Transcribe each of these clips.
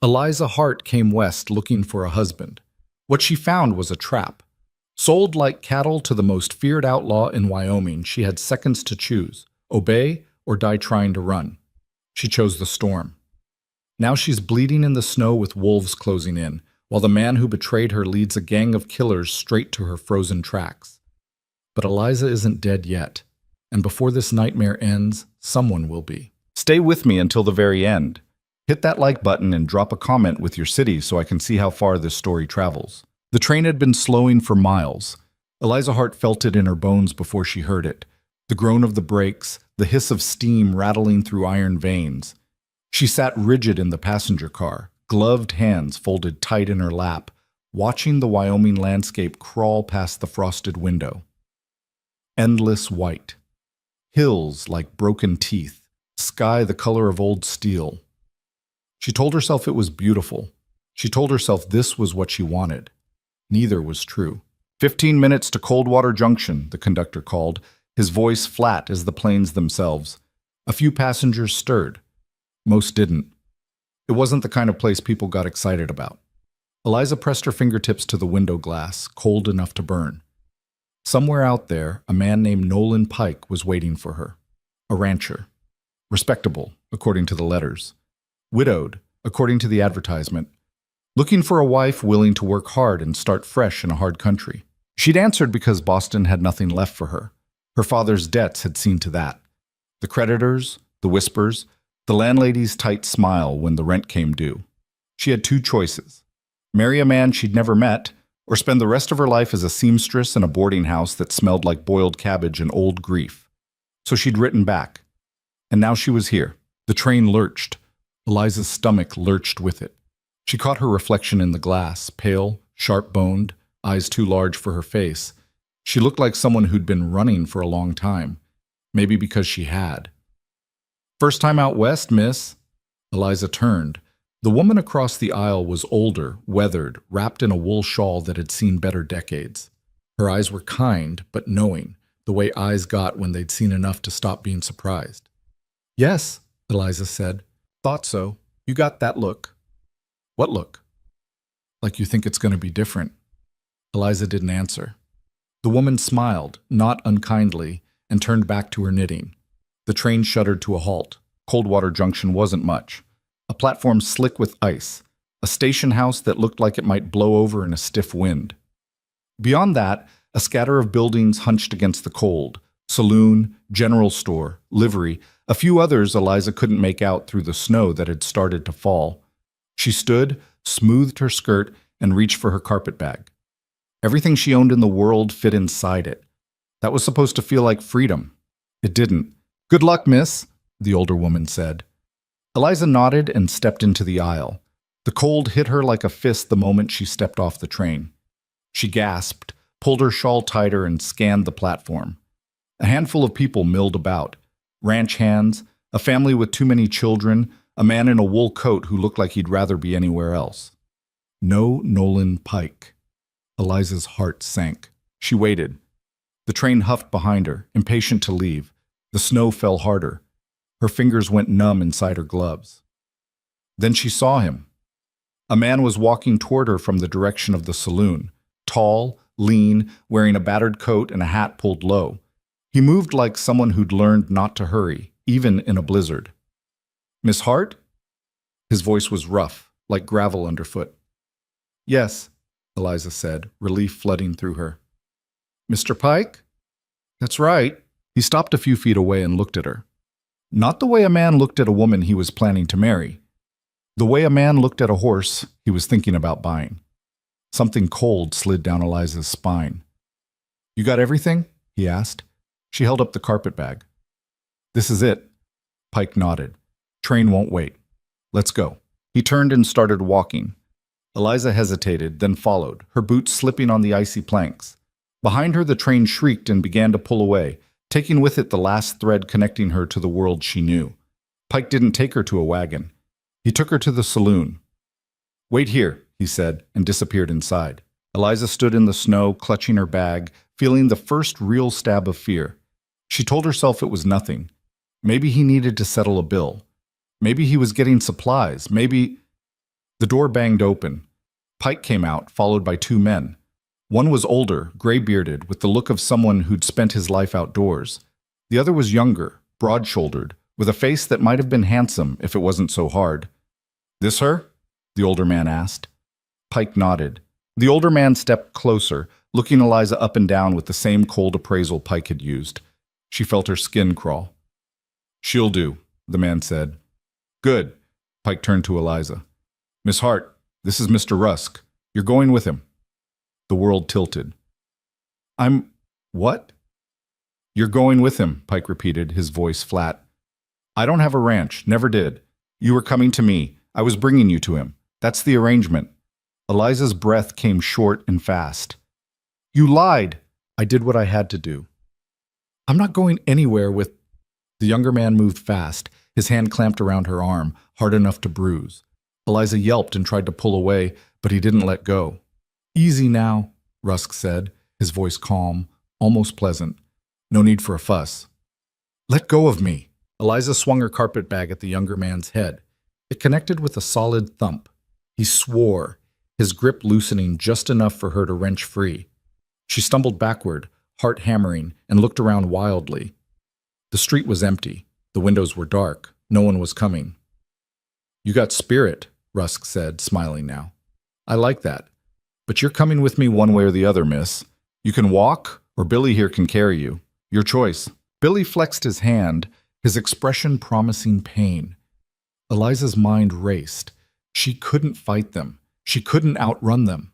Eliza Hart came west looking for a husband. What she found was a trap. Sold like cattle to the most feared outlaw in Wyoming, she had seconds to choose: obey or die trying to run. She chose the storm. Now she's bleeding in the snow with wolves closing in, while the man who betrayed her leads a gang of killers straight to her frozen tracks. But Eliza isn't dead yet, and before this nightmare ends, someone will be. Stay with me until the very end. Hit that like button and drop a comment with your city so I can see how far this story travels. The train had been slowing for miles. Eliza Hart felt it in her bones before she heard it. The groan of the brakes, the hiss of steam rattling through iron veins. She sat rigid in the passenger car, gloved hands folded tight in her lap, watching the Wyoming landscape crawl past the frosted window. Endless white. Hills like broken teeth. Sky the color of old steel. She told herself it was beautiful. She told herself this was what she wanted. Neither was true. 15 minutes to Coldwater Junction, the conductor called, his voice flat as the planes themselves. A few passengers stirred. Most didn't. It wasn't the kind of place people got excited about. Eliza pressed her fingertips to the window glass, cold enough to burn. Somewhere out there, a man named Nolan Pike was waiting for her. A rancher. Respectable, according to the letters. Widowed, according to the advertisement. Looking for a wife willing to work hard and start fresh in a hard country. She'd answered because Boston had nothing left for her. Her father's debts had seen to that. The creditors, the whispers, the landlady's tight smile when the rent came due. She had two choices: marry a man she'd never met, or spend the rest of her life as a seamstress in a boarding house that smelled like boiled cabbage and old grief. So she'd written back. And now she was here. The train lurched. Eliza's stomach lurched with it. She caught her reflection in the glass, pale, sharp-boned, eyes too large for her face. She looked like someone who'd been running for a long time, maybe because she had. "First time out west, miss." Eliza turned. The woman across the aisle was older, weathered, wrapped in a wool shawl that had seen better decades. Her eyes were kind, but knowing, the way eyes got when they'd seen enough to stop being surprised. "Yes," Eliza said. "Thought so. You got that look." "What look?" "Like you think it's going to be different." Eliza didn't answer. The woman smiled, not unkindly, and turned back to her knitting. The train shuddered to a halt. Coldwater Junction wasn't much. A platform slick with ice. A station house that looked like it might blow over in a stiff wind. Beyond that, a scatter of buildings hunched against the cold. Saloon, general store, livery, a few others Eliza couldn't make out through the snow that had started to fall. She stood, smoothed her skirt, and reached for her carpet bag. Everything she owned in the world fit inside it. That was supposed to feel like freedom. It didn't. "Good luck, miss," the older woman said. Eliza nodded and stepped into the aisle. The cold hit her like a fist the moment she stepped off the train. She gasped, pulled her shawl tighter, and scanned the platform. A handful of people milled about. Ranch hands, a family with too many children, a man in a wool coat who looked like he'd rather be anywhere else. No Nolan Pike. Eliza's heart sank. She waited. The train huffed behind her, impatient to leave. The snow fell harder. Her fingers went numb inside her gloves. Then she saw him. A man was walking toward her from the direction of the saloon, tall, lean, wearing a battered coat and a hat pulled low. He moved like someone who'd learned not to hurry, even in a blizzard. "Miss Hart?" His voice was rough, like gravel underfoot. "Yes," Eliza said, relief flooding through her. "Mr. Pike?" "That's right." He stopped a few feet away and looked at her. Not the way a man looked at a woman he was planning to marry. The way a man looked at a horse he was thinking about buying. Something cold slid down Eliza's spine. "You got everything?" he asked. She held up the carpet bag. "This is it." Pike nodded. "Train won't wait. Let's go." He turned and started walking. Eliza hesitated, then followed, her boots slipping on the icy planks. Behind her, the train shrieked and began to pull away, taking with it the last thread connecting her to the world she knew. Pike didn't take her to a wagon. He took her to the saloon. "Wait here," he said, and disappeared inside. Eliza stood in the snow, clutching her bag, feeling the first real stab of fear. She told herself it was nothing. Maybe he needed to settle a bill. Maybe he was getting supplies. Maybe... The door banged open. Pike came out, followed by two men. One was older, gray-bearded, with the look of someone who'd spent his life outdoors. The other was younger, broad-shouldered, with a face that might have been handsome if it wasn't so hard. "This her?" the older man asked. Pike nodded. The older man stepped closer, looking Eliza up and down with the same cold appraisal Pike had used. She felt her skin crawl. "She'll do," the man said. "Good." Pike turned to Eliza. "Miss Hart, this is Mr. Rusk. You're going with him." The world tilted. What?" "You're going with him," Pike repeated, his voice flat. "I don't have a ranch, never did. You were coming to me. I was bringing you to him. That's the arrangement." Eliza's breath came short and fast. "You lied." "I did what I had to do." "I'm not going anywhere with—" The younger man moved fast, his hand clamped around her arm, hard enough to bruise. Eliza yelped and tried to pull away, but he didn't let go. "Easy now," Rusk said, his voice calm, almost pleasant. "No need for a fuss." "Let go of me." Eliza swung her carpetbag at the younger man's head. It connected with a solid thump. He swore, his grip loosening just enough for her to wrench free. She stumbled backward, heart hammering, and looked around wildly. The street was empty. The windows were dark. No one was coming. "You got spirit," Rusk said, smiling now. "I like that. But you're coming with me one way or the other, miss. You can walk, or Billy here can carry you. Your choice." Billy flexed his hand, his expression promising pain. Eliza's mind raced. She couldn't fight them. She couldn't outrun them.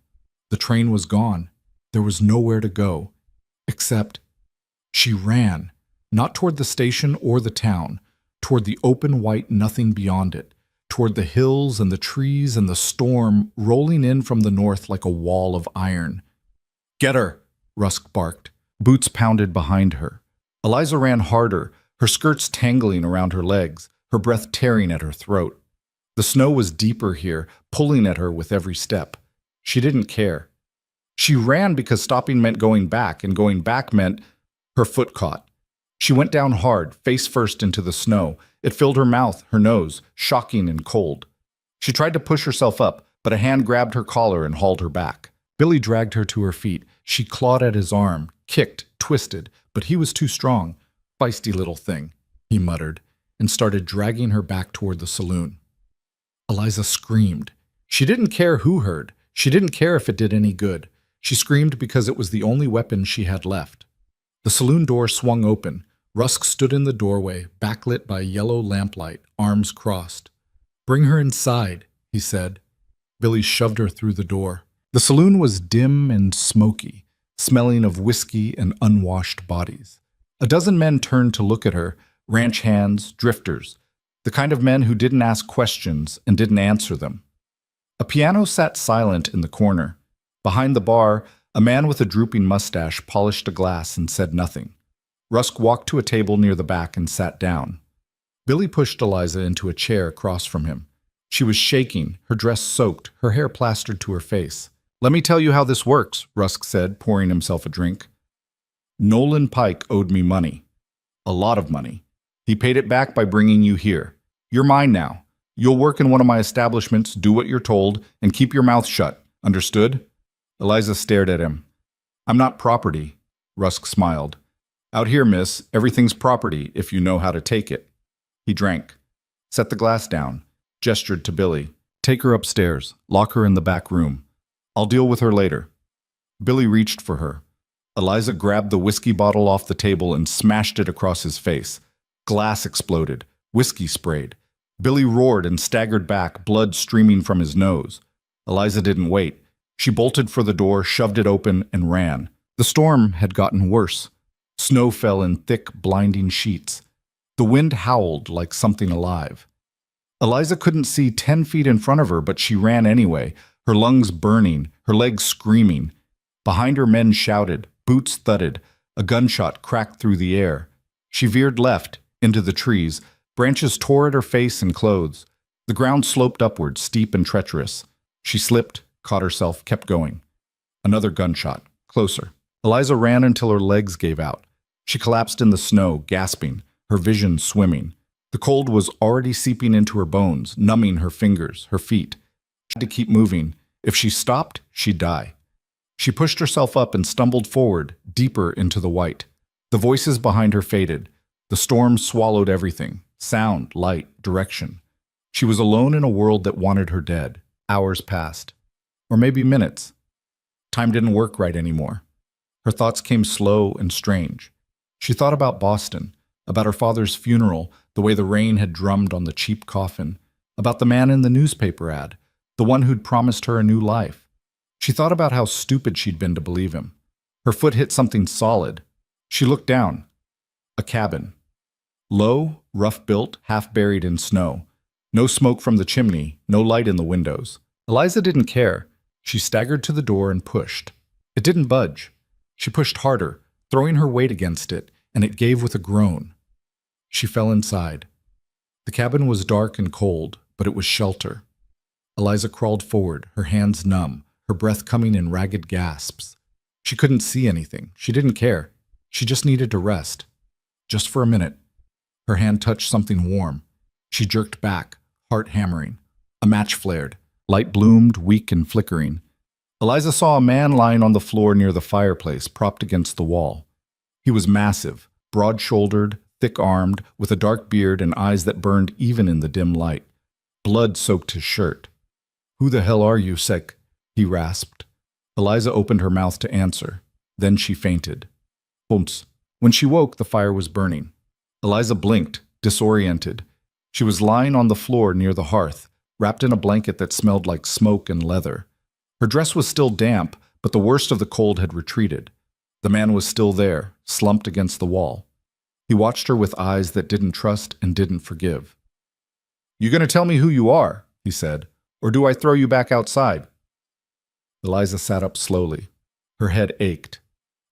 The train was gone. There was nowhere to go. Except she ran, not toward the station or the town, toward the open white nothing beyond it, toward the hills and the trees and the storm rolling in from the north like a wall of iron. "Get her!" Rusk barked. Boots pounded behind her. Eliza ran harder, her skirts tangling around her legs, her breath tearing at her throat. The snow was deeper here, pulling at her with every step. She didn't care. She ran because stopping meant going back, and going back meant her foot caught. She went down hard, face first into the snow. It filled her mouth, her nose, shocking and cold. She tried to push herself up, but a hand grabbed her collar and hauled her back. Billy dragged her to her feet. She clawed at his arm, kicked, twisted, but he was too strong. "Feisty little thing," he muttered, and started dragging her back toward the saloon. Eliza screamed. She didn't care who heard. She didn't care if it did any good. She screamed because it was the only weapon she had left. The saloon door swung open. Rusk stood in the doorway, backlit by yellow lamplight, arms crossed. "Bring her inside," he said. Billy shoved her through the door. The saloon was dim and smoky, smelling of whiskey and unwashed bodies. A dozen men turned to look at her, ranch hands, drifters, the kind of men who didn't ask questions and didn't answer them. A piano sat silent in the corner. Behind the bar, a man with a drooping mustache polished a glass and said nothing. Rusk walked to a table near the back and sat down. Billy pushed Eliza into a chair across from him. She was shaking, her dress soaked, her hair plastered to her face. "Let me tell you how this works," Rusk said, pouring himself a drink. "Nolan Pike owed me money. A lot of money. He paid it back by bringing you here. You're mine now. You'll work in one of my establishments, do what you're told, and keep your mouth shut. Understood?" Eliza stared at him. "I'm not property," Rusk smiled. "Out here, miss, everything's property if you know how to take it." He drank, set the glass down, gestured to Billy. "Take her upstairs. Lock her in the back room. I'll deal with her later." Billy reached for her. Eliza grabbed the whiskey bottle off the table and smashed it across his face. Glass exploded. Whiskey sprayed. Billy roared and staggered back, blood streaming from his nose. Eliza didn't wait. She bolted for the door, shoved it open, and ran. The storm had gotten worse. Snow fell in thick, blinding sheets. The wind howled like something alive. Eliza couldn't see 10 feet in front of her, but she ran anyway, her lungs burning, her legs screaming. Behind her, men shouted, boots thudded, a gunshot cracked through the air. She veered left, into the trees. Branches tore at her face and clothes. The ground sloped upward, steep and treacherous. She slipped, caught herself, kept going. Another gunshot, closer. Eliza ran until her legs gave out. She collapsed in the snow, gasping, her vision swimming. The cold was already seeping into her bones, numbing her fingers, her feet. She had to keep moving. If she stopped, she'd die. She pushed herself up and stumbled forward, deeper into the white. The voices behind her faded. The storm swallowed everything: sound, light, direction. She was alone in a world that wanted her dead. Hours passed. Or maybe minutes. Time didn't work right anymore. Her thoughts came slow and strange. She thought about Boston, about her father's funeral, the way the rain had drummed on the cheap coffin, about the man in the newspaper ad, the one who'd promised her a new life. She thought about how stupid she'd been to believe him. Her foot hit something solid. She looked down. A cabin. Low, rough-built, half-buried in snow. No smoke from the chimney, no light in the windows. Eliza didn't care. She staggered to the door and pushed. It didn't budge. She pushed harder, throwing her weight against it, and it gave with a groan. She fell inside. The cabin was dark and cold, but it was shelter. Eliza crawled forward, her hands numb, her breath coming in ragged gasps. She couldn't see anything. She didn't care. She just needed to rest. Just for a minute. Her hand touched something warm. She jerked back, heart hammering. A match flared. Light bloomed, weak and flickering. Eliza saw a man lying on the floor near the fireplace, propped against the wall. He was massive, broad-shouldered, thick-armed, with a dark beard and eyes that burned even in the dim light. Blood soaked his shirt. "Who the hell are you, Sek?" he rasped. Eliza opened her mouth to answer. Then she fainted. Bumps. When she woke, the fire was burning. Eliza blinked, disoriented. She was lying on the floor near the hearth, wrapped in a blanket that smelled like smoke and leather. Her dress was still damp, but the worst of the cold had retreated. The man was still there, slumped against the wall. He watched her with eyes that didn't trust and didn't forgive. "You gonna tell me who you are?" he said, "or do I throw you back outside?" Eliza sat up slowly. Her head ached.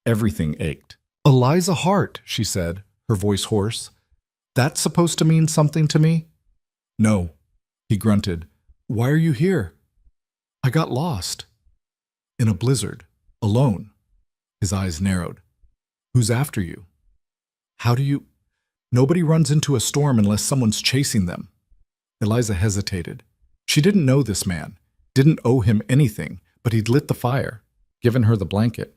Everything ached. "Eliza Hart," she said, her voice hoarse. "That's supposed to mean something to me?" "No," he grunted. "Why are you here?" "I got lost." "In a blizzard. Alone." His eyes narrowed. "Who's after you?" "How do you—" "Nobody runs into a storm unless someone's chasing them." Eliza hesitated. She didn't know this man, didn't owe him anything, but he'd lit the fire, given her the blanket.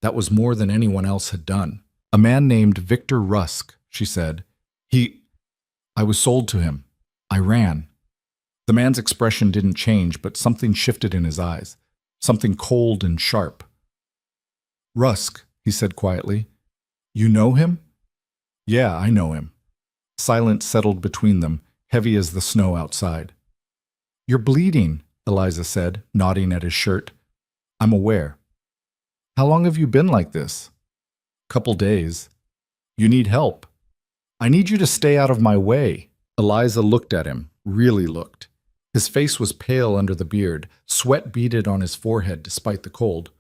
That was more than anyone else had done. "A man named Victor Rusk," she said. I was sold to him. I ran." The man's expression didn't change, but something shifted in his eyes, something cold and sharp. "Rusk," he said quietly. "You know him?" "Yeah, I know him." Silence settled between them, heavy as the snow outside. "You're bleeding," Eliza said, nodding at his shirt. "I'm aware." "How long have you been like this?" "Couple days." "You need help." "I need you to stay out of my way." Eliza looked at him, really looked. His face was pale under the beard, sweat beaded on his forehead despite the cold.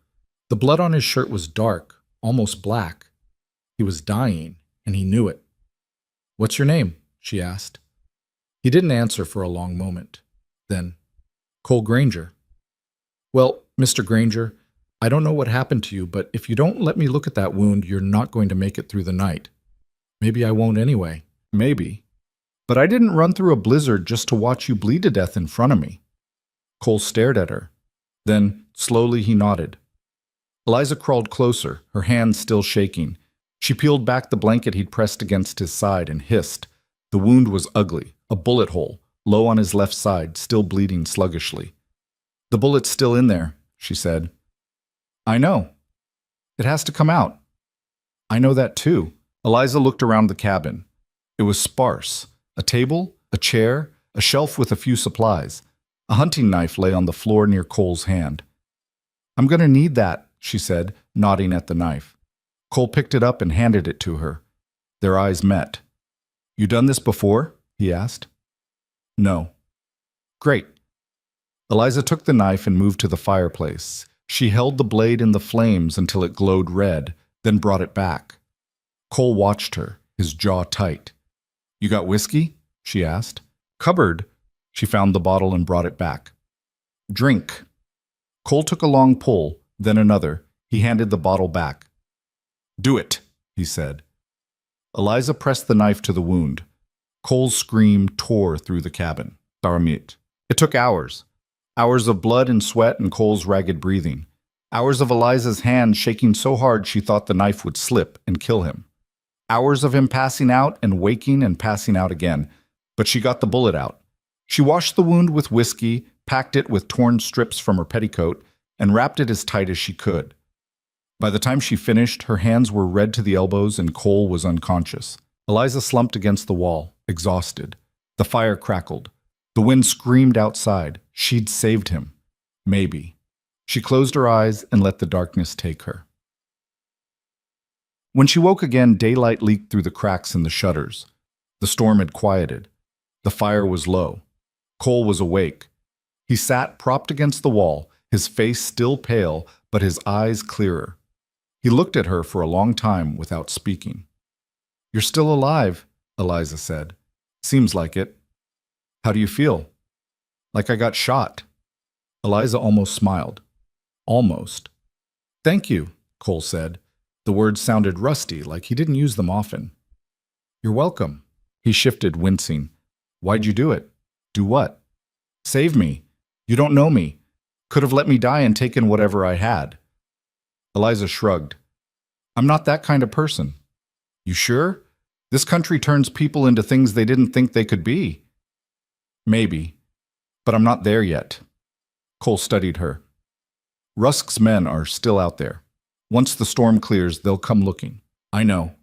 The blood on his shirt was dark, almost black. He was dying, and he knew it. "What's your name?" she asked. He didn't answer for a long moment. Then, "Cole Granger." "Well, Mr. Granger, I don't know what happened to you, but if you don't let me look at that wound, you're not going to make it through the night. Maybe I won't anyway. Maybe. But I didn't run through a blizzard just to watch you bleed to death in front of me." Cole stared at her. Then, slowly, he nodded. Eliza crawled closer, her hands still shaking. She peeled back the blanket he'd pressed against his side and hissed. The wound was ugly, a bullet hole, low on his left side, still bleeding sluggishly. "The bullet's still in there," she said. "I know. It has to come out." "I know that too." Eliza looked around the cabin. It was sparse. A table, a chair, a shelf with a few supplies. A hunting knife lay on the floor near Cole's hand. "I'm going to need that," she said, nodding at the knife. Cole picked it up and handed it to her. Their eyes met. "You done this before?" he asked. "No." "Great." Eliza took the knife and moved to the fireplace. She held the blade in the flames until it glowed red, then brought it back. Cole watched her, his jaw tight. "You got whiskey?" she asked. "Cupboard." She found the bottle and brought it back. "Drink." Cole took a long pull, then another. He handed the bottle back. "Do it," he said. Eliza pressed the knife to the wound. Cole's scream tore through the cabin. Taramit. It took hours. Hours of blood and sweat and Cole's ragged breathing. Hours of Eliza's hand shaking so hard she thought the knife would slip and kill him. Hours of him passing out and waking and passing out again. But she got the bullet out. She washed the wound with whiskey, packed it with torn strips from her petticoat, and wrapped it as tight as she could. By the time she finished, her hands were red to the elbows and Cole was unconscious. Eliza slumped against the wall, exhausted. The fire crackled. The wind screamed outside. She'd saved him. Maybe. She closed her eyes and let the darkness take her. When she woke again, daylight leaked through the cracks in the shutters. The storm had quieted. The fire was low. Cole was awake. He sat propped against the wall, his face still pale, but his eyes clearer. He looked at her for a long time without speaking. "You're still alive," Eliza said. "Seems like it. How do you feel?" "Like I got shot." Eliza almost smiled. Almost. "Thank you," Cole said. The words sounded rusty, like he didn't use them often. "You're welcome." He shifted, wincing. "Why'd you do it?" "Do what?" "Save me. You don't know me. Could have let me die and taken whatever I had." Eliza shrugged. "I'm not that kind of person." "You sure? This country turns people into things they didn't think they could be." "Maybe. But I'm not there yet." Cole studied her. "Rusk's men are still out there. Once the storm clears, they'll come looking. I know.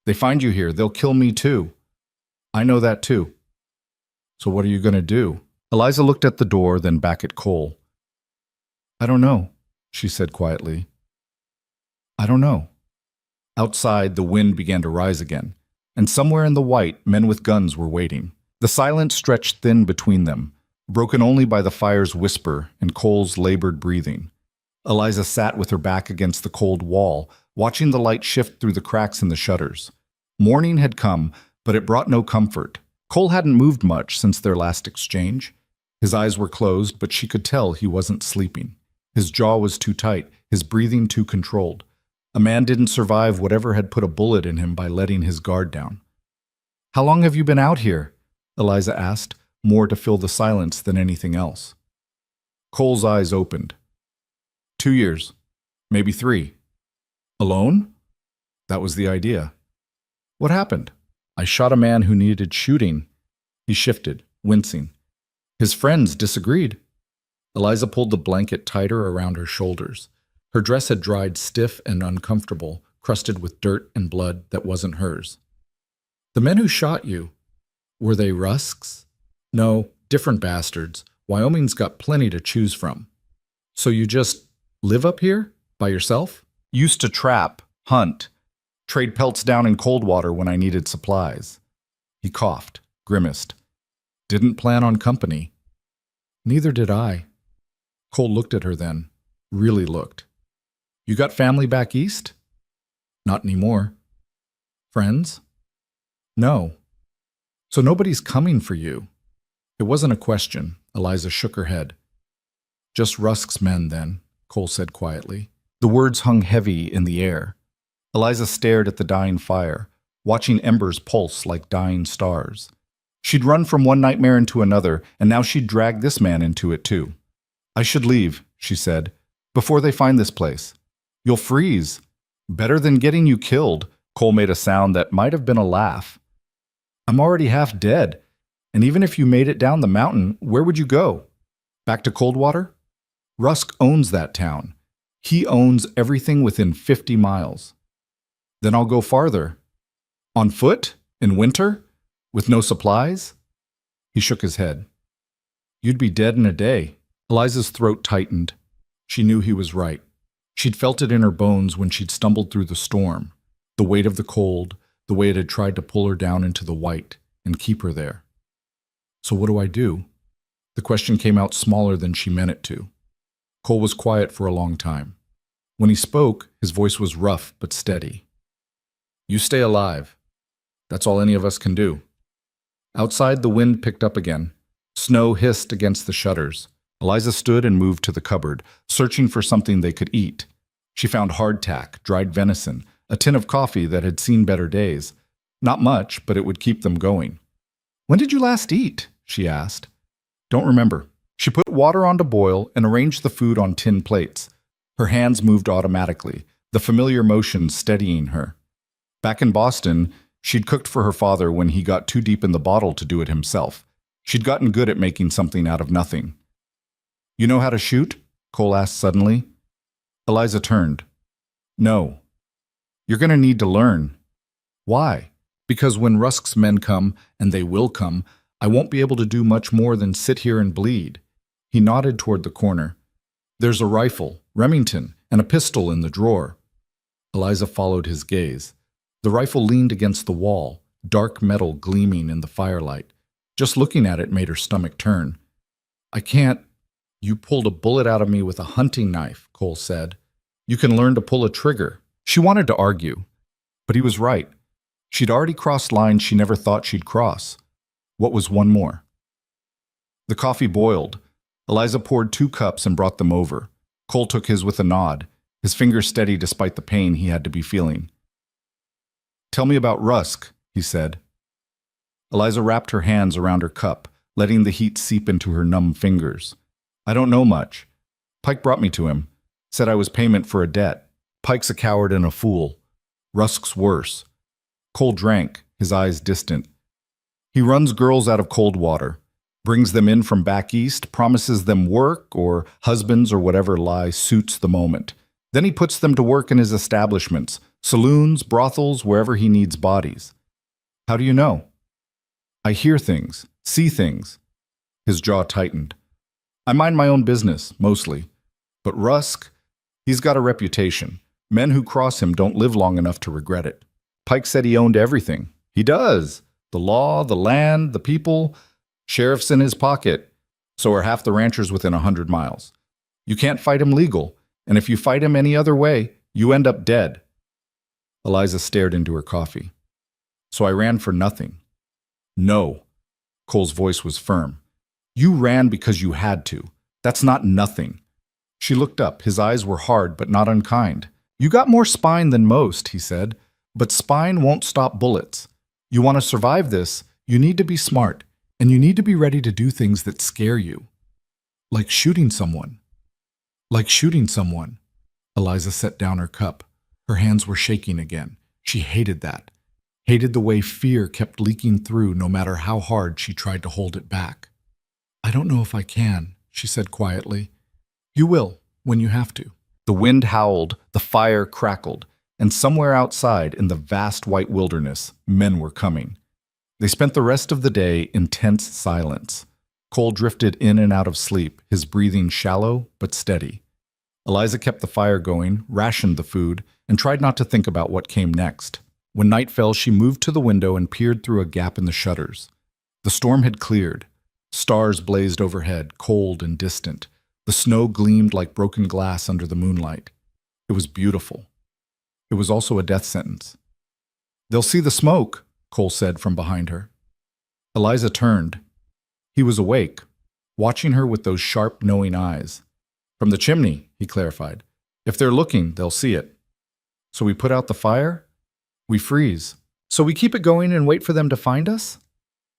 They find you here, they'll kill me too. I know that too." "So what are you going to do?" Eliza looked at the door, then back at Cole. "I don't know," she said quietly. "I don't know." Outside, the wind began to rise again, and somewhere in the white, men with guns were waiting. The silence stretched thin between them, broken only by the fire's whisper and Cole's labored breathing. Eliza sat with her back against the cold wall, watching the light shift through the cracks in the shutters. Morning had come, but it brought no comfort. Cole hadn't moved much since their last exchange. His eyes were closed, but she could tell he wasn't sleeping. His jaw was too tight, his breathing too controlled. A man didn't survive whatever had put a bullet in him by letting his guard down. "How long have you been out here?" Eliza asked, more to fill the silence than anything else. Cole's eyes opened. 2 years, maybe 3. "Alone?" "That was the idea." "What happened?" "I shot a man who needed shooting." He shifted, wincing. "His friends disagreed." Eliza pulled the blanket tighter around her shoulders. Her dress had dried stiff and uncomfortable, crusted with dirt and blood that wasn't hers. "The men who shot you, were they Rusks?" "No, different bastards. Wyoming's got plenty to choose from." "So you just live up here? By yourself?" "Used to trap, hunt, trade pelts down in Coldwater when I needed supplies." He coughed, grimaced. "Didn't plan on company." "Neither did I." Cole looked at her then, really looked. "You got family back east?" "Not anymore." "Friends?" "No." "So nobody's coming for you?" It wasn't a question. Eliza shook her head. "Just Rusk's men, then," Cole said quietly. The words hung heavy in the air. Eliza stared at the dying fire, watching embers pulse like dying stars. She'd run from one nightmare into another, and now she'd drag this man into it too. "I should leave," she said, "before they find this place. You'll freeze." "Better than getting you killed." Cole made a sound that might have been a laugh. "I'm already half dead. And even if you made it down the mountain, where would you go? Back to Coldwater? Rusk owns that town. He owns everything within 50 miles. Then I'll go farther. On foot? In winter? With no supplies?" He shook his head. "You'd be dead in a day." Eliza's throat tightened. She knew he was right. She'd felt it in her bones when she'd stumbled through the storm, the weight of the cold, the way it had tried to pull her down into the white and keep her there. "So what do I do?" The question came out smaller than she meant it to. Cole was quiet for a long time. When he spoke, his voice was rough but steady. "You stay alive. That's all any of us can do." Outside, the wind picked up again. Snow hissed against the shutters. Eliza stood and moved to the cupboard, searching for something they could eat. She found hardtack, dried venison, a tin of coffee that had seen better days. Not much, but it would keep them going. "When did you last eat?" she asked. "Don't remember." She put water on to boil and arranged the food on tin plates. Her hands moved automatically, the familiar motion steadying her. Back in Boston, she'd cooked for her father when he got too deep in the bottle to do it himself. She'd gotten good at making something out of nothing. "You know how to shoot?" Cole asked suddenly. Eliza turned. "No." "You're going to need to learn." "Why?" "Because when Rusk's men come, and they will come, I won't be able to do much more than sit here and bleed." He nodded toward the corner. "There's a rifle, Remington, and a pistol in the drawer." Eliza followed his gaze. The rifle leaned against the wall, dark metal gleaming in the firelight. Just looking at it made her stomach turn. "I can't—" "You pulled a bullet out of me with a hunting knife," Cole said. "You can learn to pull a trigger." She wanted to argue, but he was right. She'd already crossed lines she never thought she'd cross. What was one more? The coffee boiled. Eliza poured 2 cups and brought them over. Cole took his with a nod, his fingers steady despite the pain he had to be feeling. "Tell me about Rusk," he said. Eliza wrapped her hands around her cup, letting the heat seep into her numb fingers. "I don't know much. Pike brought me to him, said I was payment for a debt. Pike's a coward and a fool. Rusk's worse." Cole drank, his eyes distant. "He runs girls out of cold water, brings them in from back east, promises them work or husbands or whatever lie suits the moment. Then he puts them to work in his establishments, saloons, brothels, wherever he needs bodies." "How do you know?" "I hear things, see things." His jaw tightened. "I mind my own business, mostly. But Rusk, he's got a reputation. Men who cross him don't live long enough to regret it. Pike said he owned everything. He does. The law, the land, the people. Sheriff's in his pocket. So are half the ranchers within 100 miles. You can't fight him legal, and if you fight him any other way, you end up dead." Eliza stared into her coffee. "So I ran for nothing." "No." Cole's voice was firm. "You ran because you had to. That's not nothing." She looked up. His eyes were hard but not unkind. "You got more spine than most," he said. "But spine won't stop bullets. You want to survive this, you need to be smart, and you need to be ready to do things that scare you. Like shooting someone." "Like shooting someone." Eliza set down her cup. Her hands were shaking again. She hated that. Hated the way fear kept leaking through no matter how hard she tried to hold it back. "I don't know if I can," she said quietly. "You will, when you have to." The wind howled, the fire crackled, and somewhere outside in the vast white wilderness, men were coming. They spent the rest of the day in tense silence. Cole drifted in and out of sleep, his breathing shallow but steady. Eliza kept the fire going, rationed the food, and tried not to think about what came next. When night fell, she moved to the window and peered through a gap in the shutters. The storm had cleared. Stars blazed overhead, cold and distant. The snow gleamed like broken glass under the moonlight. It was beautiful. It was also a death sentence. "They'll see the smoke," Cole said from behind her. Eliza turned. He was awake, watching her with those sharp, knowing eyes. "From the chimney," he clarified. "If they're looking, they'll see it." "So we put out the fire?" "We freeze. So we keep it going and wait for them to find us?"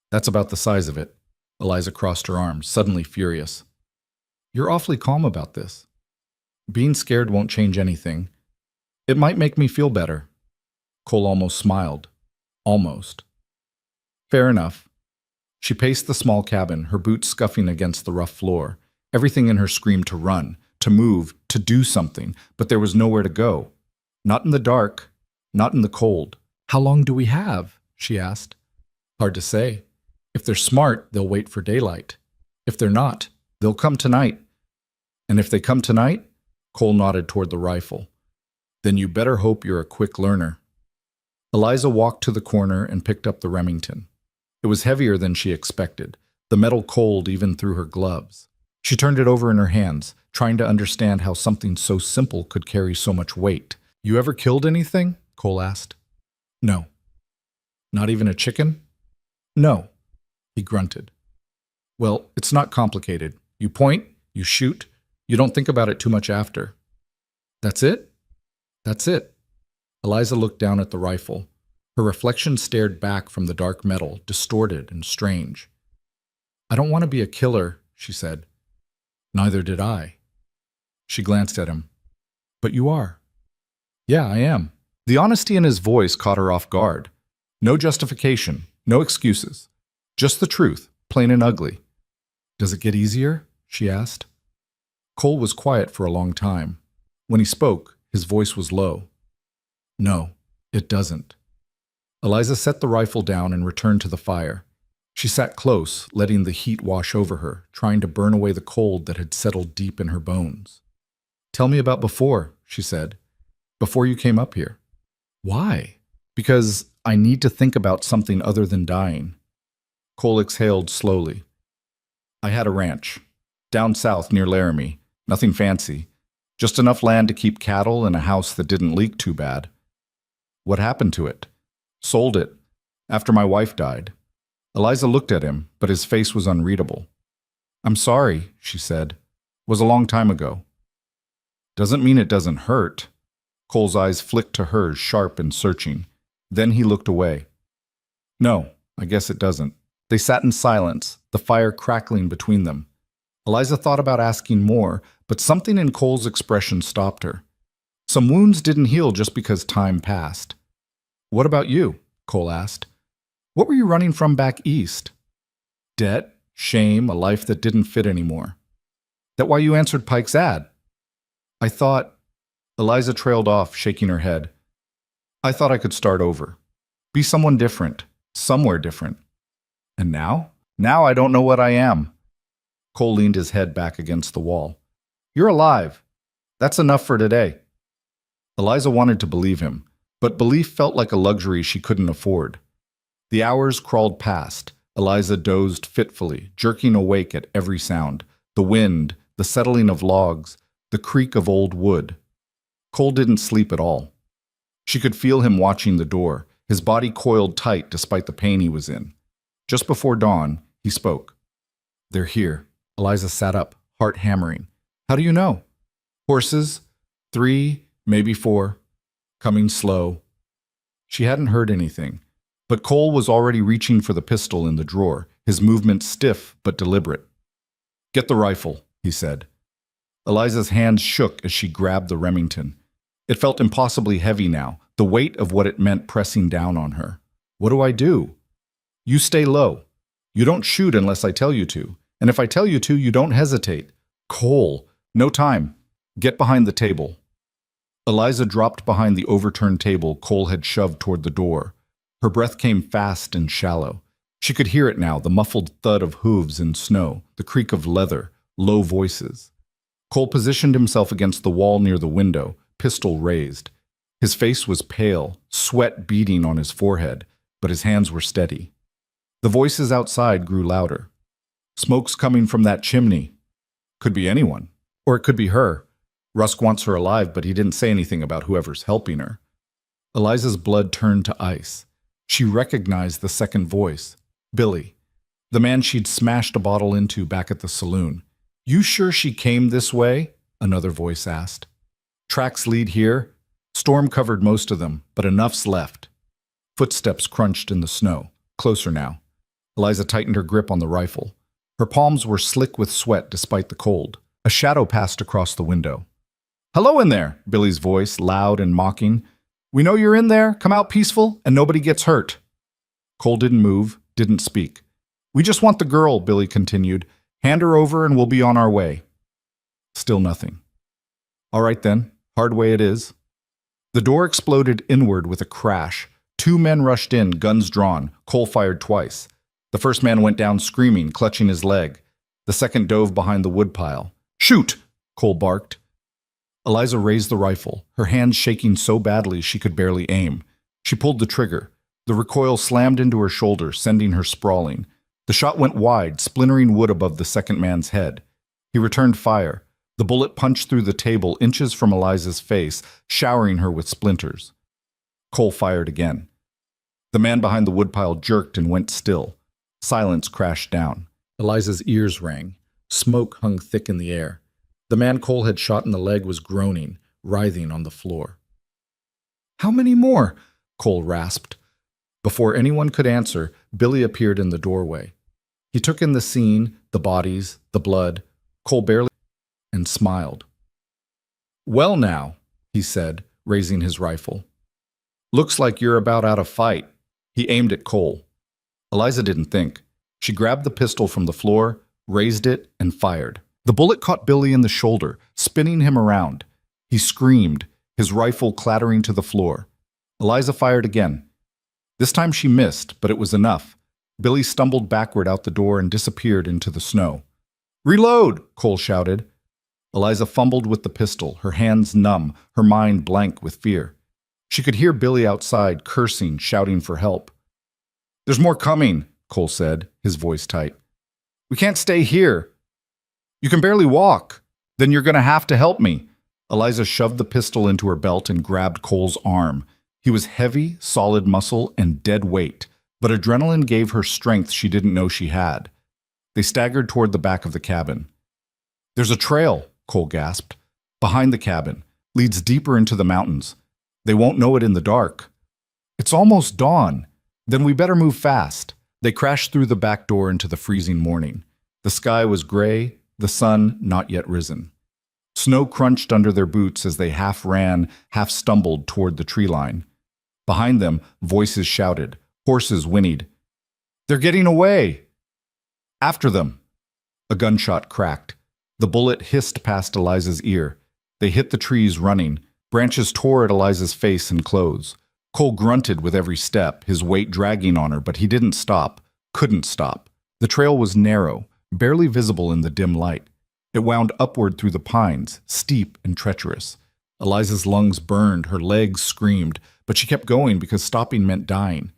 "That's about the size of it." Eliza crossed her arms, suddenly furious. "You're awfully calm about this." "Being scared won't change anything. It might make me feel better." Cole almost smiled. Almost. "Fair enough." She paced the small cabin, her boots scuffing against the rough floor. Everything in her screamed to run, to move, to do something, but there was nowhere to go. Not in the dark, not in the cold. "How long do we have?" she asked. "Hard to say. If they're smart, they'll wait for daylight. If they're not, they'll come tonight." "And if they come tonight?" Cole nodded toward the rifle. "Then you better hope you're a quick learner." Eliza walked to the corner and picked up the Remington. It was heavier than she expected, the metal cold even through her gloves. She turned it over in her hands, trying to understand how something so simple could carry so much weight. "You ever killed anything?" Cole asked. "No." "Not even a chicken?" "No." He grunted. "Well, it's not complicated. You point, you shoot, you don't think about it too much after." "That's it?" "That's it." Eliza looked down at the rifle. Her reflection stared back from the dark metal, distorted and strange. "I don't want to be a killer," she said. Neither did I. She glanced at him. But you are. Yeah, I am. The honesty in his voice caught her off guard. No justification, no excuses. Just the truth, plain and ugly. Does it get easier? She asked. Cole was quiet for a long time. When he spoke, his voice was low. No, it doesn't. Eliza set the rifle down and returned to the fire. She sat close, letting the heat wash over her, trying to burn away the cold that had settled deep in her bones. Tell me about before, she said. Before you came up here. Why? Because I need to think about something other than dying. Cole exhaled slowly. I had a ranch. Down south near Laramie. Nothing fancy. Just enough land to keep cattle and a house that didn't leak too bad. What happened to it? Sold it. After my wife died. Eliza looked at him, but his face was unreadable. I'm sorry, she said. Was a long time ago. Doesn't mean it doesn't hurt. Cole's eyes flicked to hers, sharp and searching. Then he looked away. No, I guess it doesn't. They sat in silence, the fire crackling between them. Eliza thought about asking more, but something in Cole's expression stopped her. Some wounds didn't heal just because time passed. What about you? Cole asked. What were you running from back east? Debt, shame, a life that didn't fit anymore. That why you answered Pike's ad? I thought... Eliza trailed off, shaking her head. I thought I could start over. Be someone different. Somewhere different. And now? Now I don't know what I am. Cole leaned his head back against the wall. You're alive. That's enough for today. Eliza wanted to believe him, but belief felt like a luxury she couldn't afford. The hours crawled past. Eliza dozed fitfully, jerking awake at every sound. The wind, the settling of logs, the creak of old wood. Cole didn't sleep at all. She could feel him watching the door, his body coiled tight despite the pain he was in. Just before dawn, he spoke. They're here. Eliza sat up, heart hammering. How do you know? Horses. 3, maybe 4. Coming slow. She hadn't heard anything, but Cole was already reaching for the pistol in the drawer, his movement stiff but deliberate. Get the rifle, he said. Eliza's hands shook as she grabbed the Remington. It felt impossibly heavy now, the weight of what it meant pressing down on her. What do I do? You stay low. You don't shoot unless I tell you to. And if I tell you to, you don't hesitate. Cole, no time. Get behind the table. Eliza dropped behind the overturned table Cole had shoved toward the door. Her breath came fast and shallow. She could hear it now, the muffled thud of hooves in snow, the creak of leather, low voices. Cole positioned himself against the wall near the window, pistol raised. His face was pale, sweat beading on his forehead, but his hands were steady. The voices outside grew louder. Smoke's coming from that chimney. Could be anyone. Or it could be her. Rusk wants her alive, but he didn't say anything about whoever's helping her. Eliza's blood turned to ice. She recognized the second voice. Billy. The man she'd smashed a bottle into back at the saloon. You sure she came this way? Another voice asked. Tracks lead here. Storm covered most of them, but enough's left. Footsteps crunched in the snow. Closer now. Eliza tightened her grip on the rifle. Her palms were slick with sweat despite the cold. A shadow passed across the window. Hello in there, Billy's voice, loud and mocking. We know you're in there. Come out peaceful, and nobody gets hurt. Cole didn't move, didn't speak. We just want the girl, Billy continued. Hand her over and we'll be on our way. Still nothing. All right then, hard way it is. The door exploded inward with a crash. 2 men rushed in, guns drawn. Cole fired twice. The first man went down screaming, clutching his leg. The second dove behind the woodpile. Shoot! Cole barked. Eliza raised the rifle, her hands shaking so badly she could barely aim. She pulled the trigger. The recoil slammed into her shoulder, sending her sprawling. The shot went wide, splintering wood above the second man's head. He returned fire. The bullet punched through the table inches from Eliza's face, showering her with splinters. Cole fired again. The man behind the woodpile jerked and went still. Silence crashed down. Eliza's ears rang. Smoke hung thick in the air. The man Cole had shot in the leg was groaning, writhing on the floor. How many more? Cole rasped. Before anyone could answer, Billy appeared in the doorway. He took in the scene, the bodies, the blood. Cole barely... and smiled. "Well now," he said, raising his rifle. "Looks like you're about out of fight." He aimed at Cole. Eliza didn't think. She grabbed the pistol from the floor, raised it, and fired. The bullet caught Billy in the shoulder, spinning him around. He screamed, his rifle clattering to the floor. Eliza fired again. This time she missed, but it was enough. Billy stumbled backward out the door and disappeared into the snow. "Reload!" Cole shouted. Eliza fumbled with the pistol, her hands numb, her mind blank with fear. She could hear Billy outside, cursing, shouting for help. "There's more coming," Cole said, his voice tight. "We can't stay here." "You can barely walk. Then you're going to have to help me." Eliza shoved the pistol into her belt and grabbed Cole's arm. He was heavy, solid muscle, and dead weight, but adrenaline gave her strength she didn't know she had. They staggered toward the back of the cabin. "There's a trail," Cole gasped. "Behind the cabin. Leads deeper into the mountains. They won't know it in the dark." "It's almost dawn. Then we better move fast." They crashed through the back door into the freezing morning. The sky was gray, the sun not yet risen. Snow crunched under their boots as they half ran, half stumbled toward the tree line. Behind them, voices shouted. Horses whinnied. "They're getting away!" "After them!" A gunshot cracked. The bullet hissed past Eliza's ear. They hit the trees running. Branches tore at Eliza's face and clothes. Cole grunted with every step, his weight dragging on her, but he didn't stop, couldn't stop. The trail was narrow, barely visible in the dim light. It wound upward through the pines, steep and treacherous. Eliza's lungs burned, her legs screamed, but she kept going because stopping meant dying.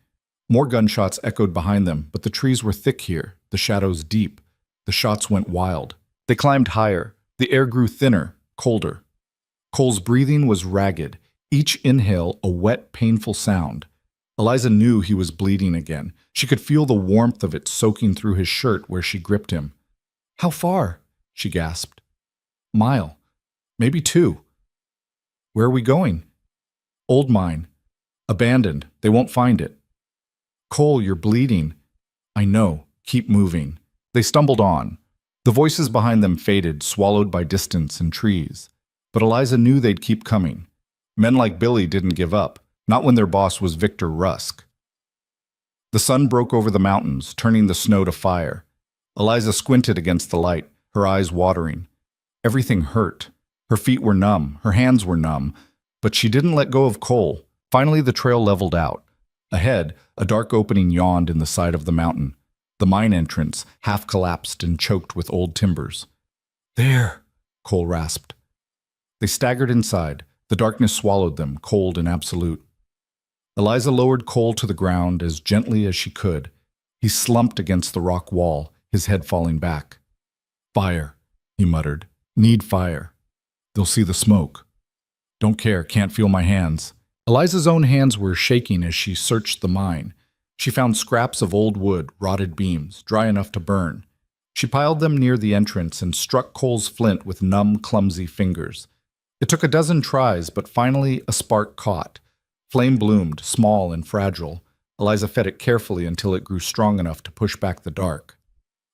More gunshots echoed behind them, but the trees were thick here, the shadows deep. The shots went wild. They climbed higher. The air grew thinner, colder. Cole's breathing was ragged, each inhale a wet, painful sound. Eliza knew he was bleeding again. She could feel the warmth of it soaking through his shirt where she gripped him. "How far?" she gasped. "Mile. Maybe 2. "Where are we going?" "Old mine. Abandoned. They won't find it." "Cole, you're bleeding." "I know. Keep moving." They stumbled on. The voices behind them faded, swallowed by distance and trees. But Eliza knew they'd keep coming. Men like Billy didn't give up, not when their boss was Victor Rusk. The sun broke over the mountains, turning the snow to fire. Eliza squinted against the light, her eyes watering. Everything hurt. Her feet were numb, her hands were numb, but she didn't let go of Cole. Finally, the trail leveled out. Ahead, a dark opening yawned in the side of the mountain. The mine entrance, half collapsed and choked with old timbers. "There," Cole rasped. They staggered inside. The darkness swallowed them, cold and absolute. Eliza lowered Cole to the ground as gently as she could. He slumped against the rock wall, his head falling back. "Fire," he muttered. "Need fire. They'll see the smoke. Don't care, can't feel my hands." Eliza's own hands were shaking as she searched the mine. She found scraps of old wood, rotted beams, dry enough to burn. She piled them near the entrance and struck Cole's flint with numb, clumsy fingers. It took a dozen tries, but finally a spark caught. Flame bloomed, small and fragile. Eliza fed it carefully until it grew strong enough to push back the dark.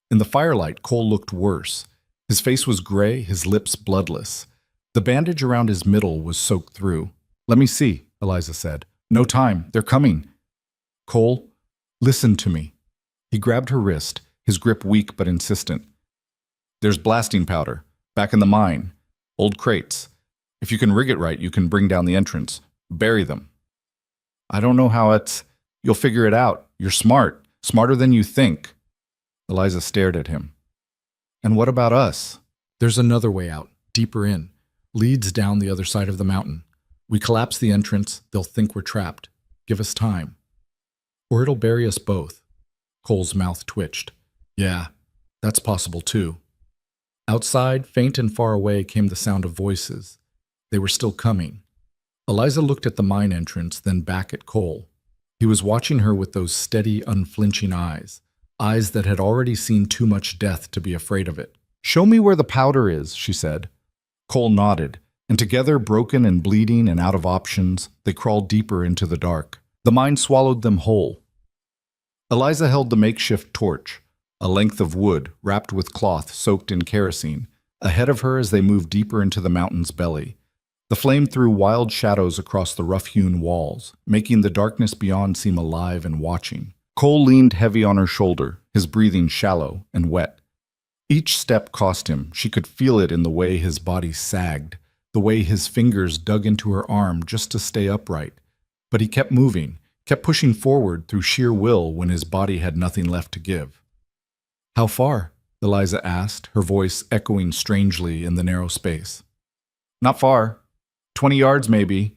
In the firelight, Cole looked worse. His face was gray, his lips bloodless. The bandage around his middle was soaked through. "Let me see," Eliza said. "No time. They're coming." "Cole, listen to me." He grabbed her wrist, his grip weak but insistent. "There's blasting powder. Back in the mine. Old crates. If you can rig it right, you can bring down the entrance. Bury them." "I don't know how it's—" "You'll figure it out. You're smart. Smarter than you think." Eliza stared at him. "And what about us?" "There's another way out, deeper in. Leads down the other side of the mountain. We collapse the entrance, they'll think we're trapped. Give us time. Or it'll bury us both." Cole's mouth twitched. "Yeah, that's possible too." Outside, faint and far away, came the sound of voices. They were still coming. Eliza looked at the mine entrance, then back at Cole. He was watching her with those steady, unflinching eyes that had already seen too much death to be afraid of it. "Show me where the powder is," she said. Cole nodded, and together, broken and bleeding and out of options, they crawled deeper into the dark. The mine swallowed them whole. Eliza held the makeshift torch, a length of wood wrapped with cloth soaked in kerosene. ahead of her as they moved deeper into the mountain's belly. The flame threw wild shadows across the rough-hewn walls, making the darkness beyond seem alive and watching. Cole leaned heavy on her shoulder, his breathing shallow and wet. Each step cost him. She could feel it in the way his body sagged, the way his fingers dug into her arm just to stay upright. But he kept moving, kept pushing forward through sheer will when his body had nothing left to give. "How far?" Eliza asked, her voice echoing strangely in the narrow space. "Not far. 20 yards, maybe."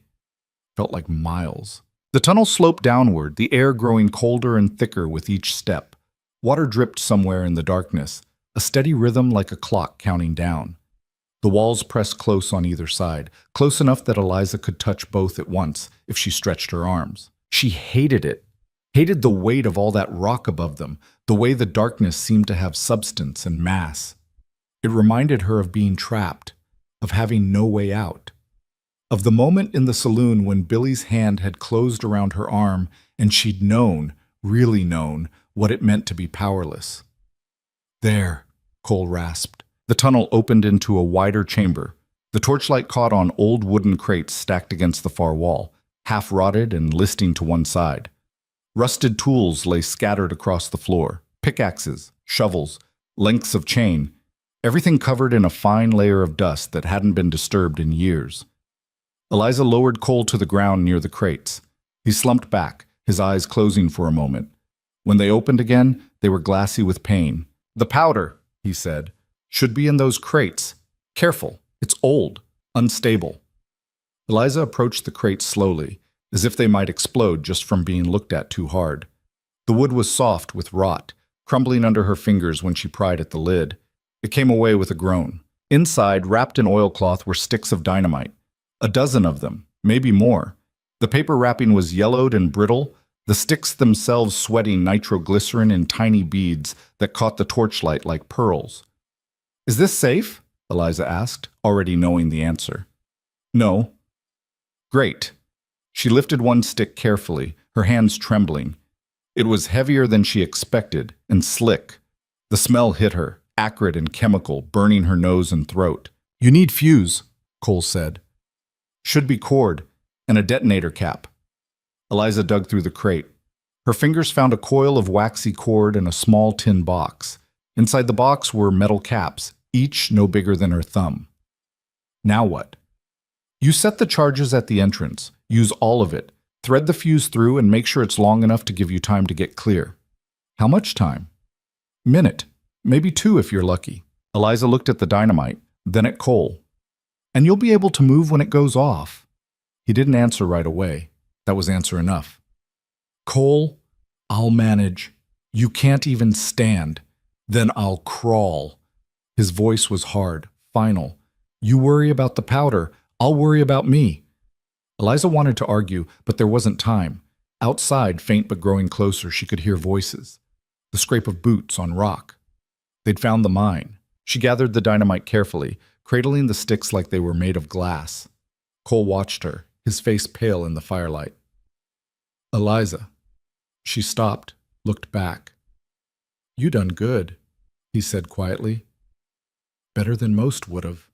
Felt like miles. The tunnel sloped downward, the air growing colder and thicker with each step. Water dripped somewhere in the darkness, a steady rhythm like a clock counting down. The walls pressed close on either side, close enough that Eliza could touch both at once if she stretched her arms. She hated it. Hated the weight of all that rock above them, the way the darkness seemed to have substance and mass. It reminded her of being trapped, of having no way out. Of the moment in the saloon when Billy's hand had closed around her arm and she'd known, really known, what it meant to be powerless. "There," Cole rasped. The tunnel opened into a wider chamber. The torchlight caught on old wooden crates stacked against the far wall, half rotted and listing to one side. Rusted tools lay scattered across the floor, pickaxes, shovels, lengths of chain, everything covered in a fine layer of dust that hadn't been disturbed in years. Eliza lowered Cole to the ground near the crates. He slumped back, his eyes closing for a moment. When they opened again, they were glassy with pain. "The powder," he said, "should be in those crates. Careful, it's old, unstable." Eliza approached the crates slowly, as if they might explode just from being looked at too hard. The wood was soft with rot, crumbling under her fingers when she pried at the lid. It came away with a groan. Inside, wrapped in oilcloth, were sticks of dynamite. A dozen of them, maybe more. The paper wrapping was yellowed and brittle, the sticks themselves sweating nitroglycerin in tiny beads that caught the torchlight like pearls. "Is this safe?" Eliza asked, already knowing the answer. "No." "Great." She lifted one stick carefully, her hands trembling. It was heavier than she expected, and slick. The smell hit her, acrid and chemical, burning her nose and throat. "You need fuse," Cole said. "Should be cord, and a detonator cap." Eliza dug through the crate. Her fingers found a coil of waxy cord and a small tin box. Inside the box were metal caps, each no bigger than her thumb. "Now what?" "You set the charges at the entrance. Use all of it. Thread the fuse through and make sure it's long enough to give you time to get clear." "How much time?" "Minute. Maybe 2 if you're lucky." Eliza looked at the dynamite, then at Cole. "And you'll be able to move when it goes off." He didn't answer right away. That was answer enough. "Cole, I'll manage. You can't even stand. Then I'll crawl." His voice was hard, final. "You worry about the powder. I'll worry about me." Eliza wanted to argue, but there wasn't time. Outside, faint but growing closer, she could hear voices. The scrape of boots on rock. They'd found the mine. She gathered the dynamite carefully, cradling the sticks like they were made of glass. Cole watched her, his face pale in the firelight. "Eliza." She stopped, looked back. "You done good," he said quietly. "Better than most would have."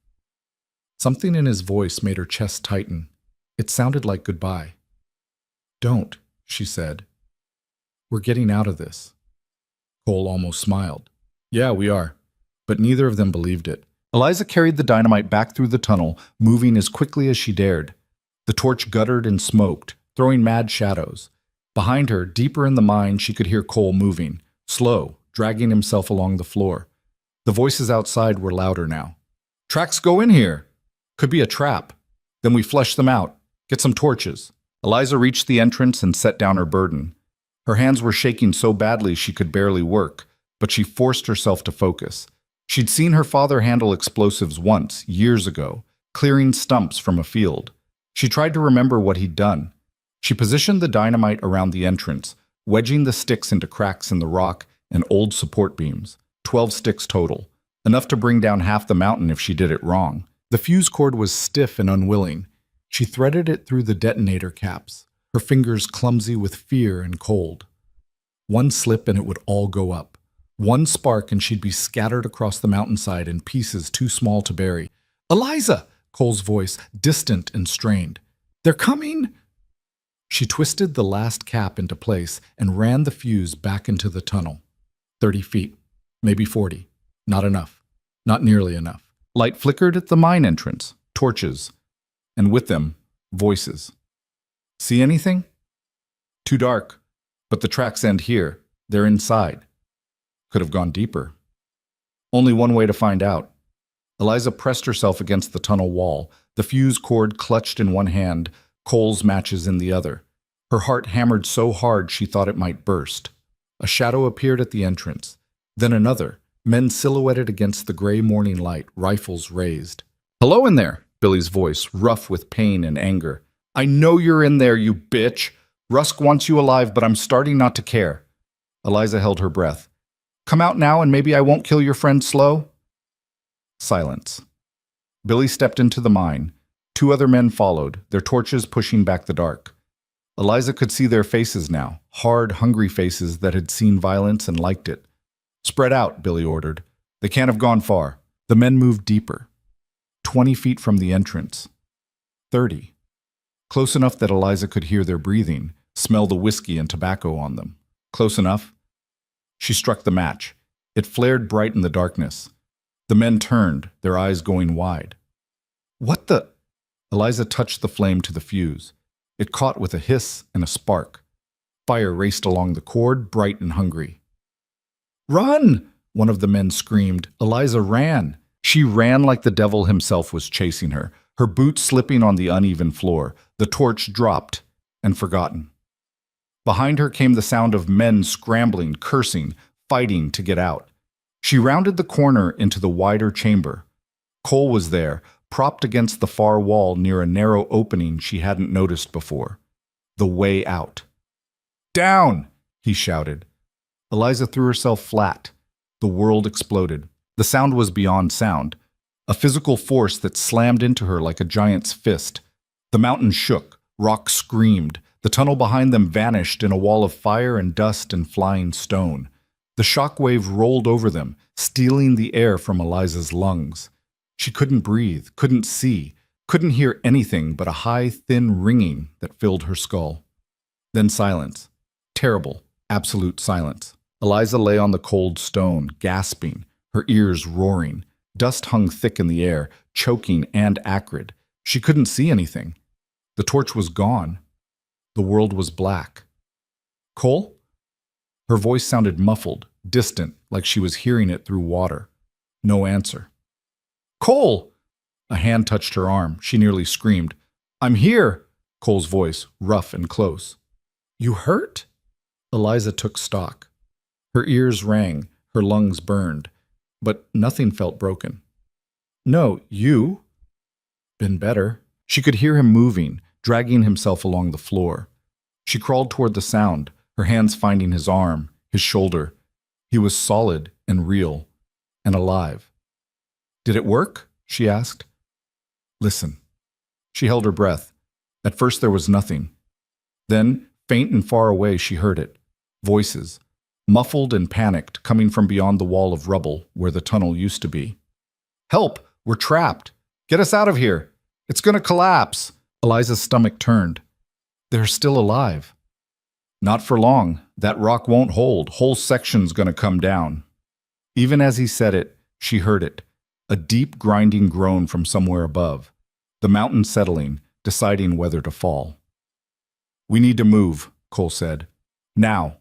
Something in his voice made her chest tighten. It sounded like goodbye. "Don't," she said. "We're getting out of this." Cole almost smiled. "Yeah, we are." But neither of them believed it. Eliza carried the dynamite back through the tunnel, moving as quickly as she dared. The torch guttered and smoked, throwing mad shadows. Behind her, deeper in the mine, she could hear Cole moving, slow, dragging himself along the floor. The voices outside were louder now. "Tracks go in here. Could be a trap. Then we flush them out. Get some torches." Eliza reached the entrance and set down her burden. Her hands were shaking so badly she could barely work, but she forced herself to focus. She'd seen her father handle explosives once, years ago, clearing stumps from a field. She tried to remember what he'd done. She positioned the dynamite around the entrance, wedging the sticks into cracks in the rock and old support beams. 12 sticks total, enough to bring down half the mountain if she did it wrong. The fuse cord was stiff and unwilling. She threaded it through the detonator caps, her fingers clumsy with fear and cold. One slip and it would all go up. One spark and she'd be scattered across the mountainside in pieces too small to bury. "Eliza!" Cole's voice, distant and strained. "They're coming!" She twisted the last cap into place and ran the fuse back into the tunnel. 30 feet, maybe 40. Not enough. Not nearly enough. Light flickered at the mine entrance, torches, and with them, voices. "See anything?" "Too dark, but the tracks end here. They're inside." Could have gone deeper. Only one way to find out. Eliza pressed herself against the tunnel wall, the fuse cord clutched in one hand, Cole's matches in the other. Her heart hammered so hard she thought it might burst. A shadow appeared at the entrance. Then another, men silhouetted against the gray morning light, rifles raised. "Hello in there," Billy's voice, rough with pain and anger. "I know you're in there, you bitch. Rusk wants you alive, but I'm starting not to care." Eliza held her breath. "Come out now and maybe I won't kill your friend slow." Silence. Billy stepped into the mine. 2 other men followed, their torches pushing back the dark. Eliza could see their faces now, hard, hungry faces that had seen violence and liked it. "Spread out," Billy ordered. "They can't have gone far." The men moved deeper. 20 feet from the entrance. 30. Close enough that Eliza could hear their breathing, smell the whiskey and tobacco on them. Close enough. She struck the match. It flared bright in the darkness. The men turned, their eyes going wide. "What the—" Eliza touched the flame to the fuse. It caught with a hiss and a spark. Fire raced along the cord, bright and hungry. "Run!" one of the men screamed. Eliza ran. She ran like the devil himself was chasing her, her boots slipping on the uneven floor. The torch dropped and forgotten. Behind her came the sound of men scrambling, cursing, fighting to get out. She rounded the corner into the wider chamber. Cole was there, propped against the far wall near a narrow opening she hadn't noticed before. The way out. "Down!" he shouted. Eliza threw herself flat. The world exploded. The sound was beyond sound, a physical force that slammed into her like a giant's fist. The mountain shook, rocks screamed. The tunnel behind them vanished in a wall of fire and dust and flying stone. The shockwave rolled over them, stealing the air from Eliza's lungs. She couldn't breathe, couldn't see, couldn't hear anything but a high, thin ringing that filled her skull. Then silence. Terrible, absolute silence. Eliza lay on the cold stone, gasping, her ears roaring. Dust hung thick in the air, choking and acrid. She couldn't see anything. The torch was gone. The world was black. "Cole?" Her voice sounded muffled, distant, like she was hearing it through water. No answer. "Cole!" A hand touched her arm. She nearly screamed. "I'm here!" Cole's voice, rough and close. "You hurt?" Eliza took stock. Her ears rang, her lungs burned, but nothing felt broken. "No, you?" "Been better." She could hear him moving, dragging himself along the floor. She crawled toward the sound, her hands finding his arm, his shoulder. He was solid and real and alive. "Did it work?" she asked. "Listen." She held her breath. At first there was nothing. Then, faint and far away, she heard it. Voices, muffled and panicked, coming from beyond the wall of rubble where the tunnel used to be. "Help! We're trapped! Get us out of here! It's going to collapse!" Eliza's stomach turned. "They're still alive." "Not for long. That rock won't hold. Whole section's going to come down." Even as he said it, she heard it. A deep, grinding groan from somewhere above. The mountain settling, deciding whether to fall. "We need to move," Cole said. "Now."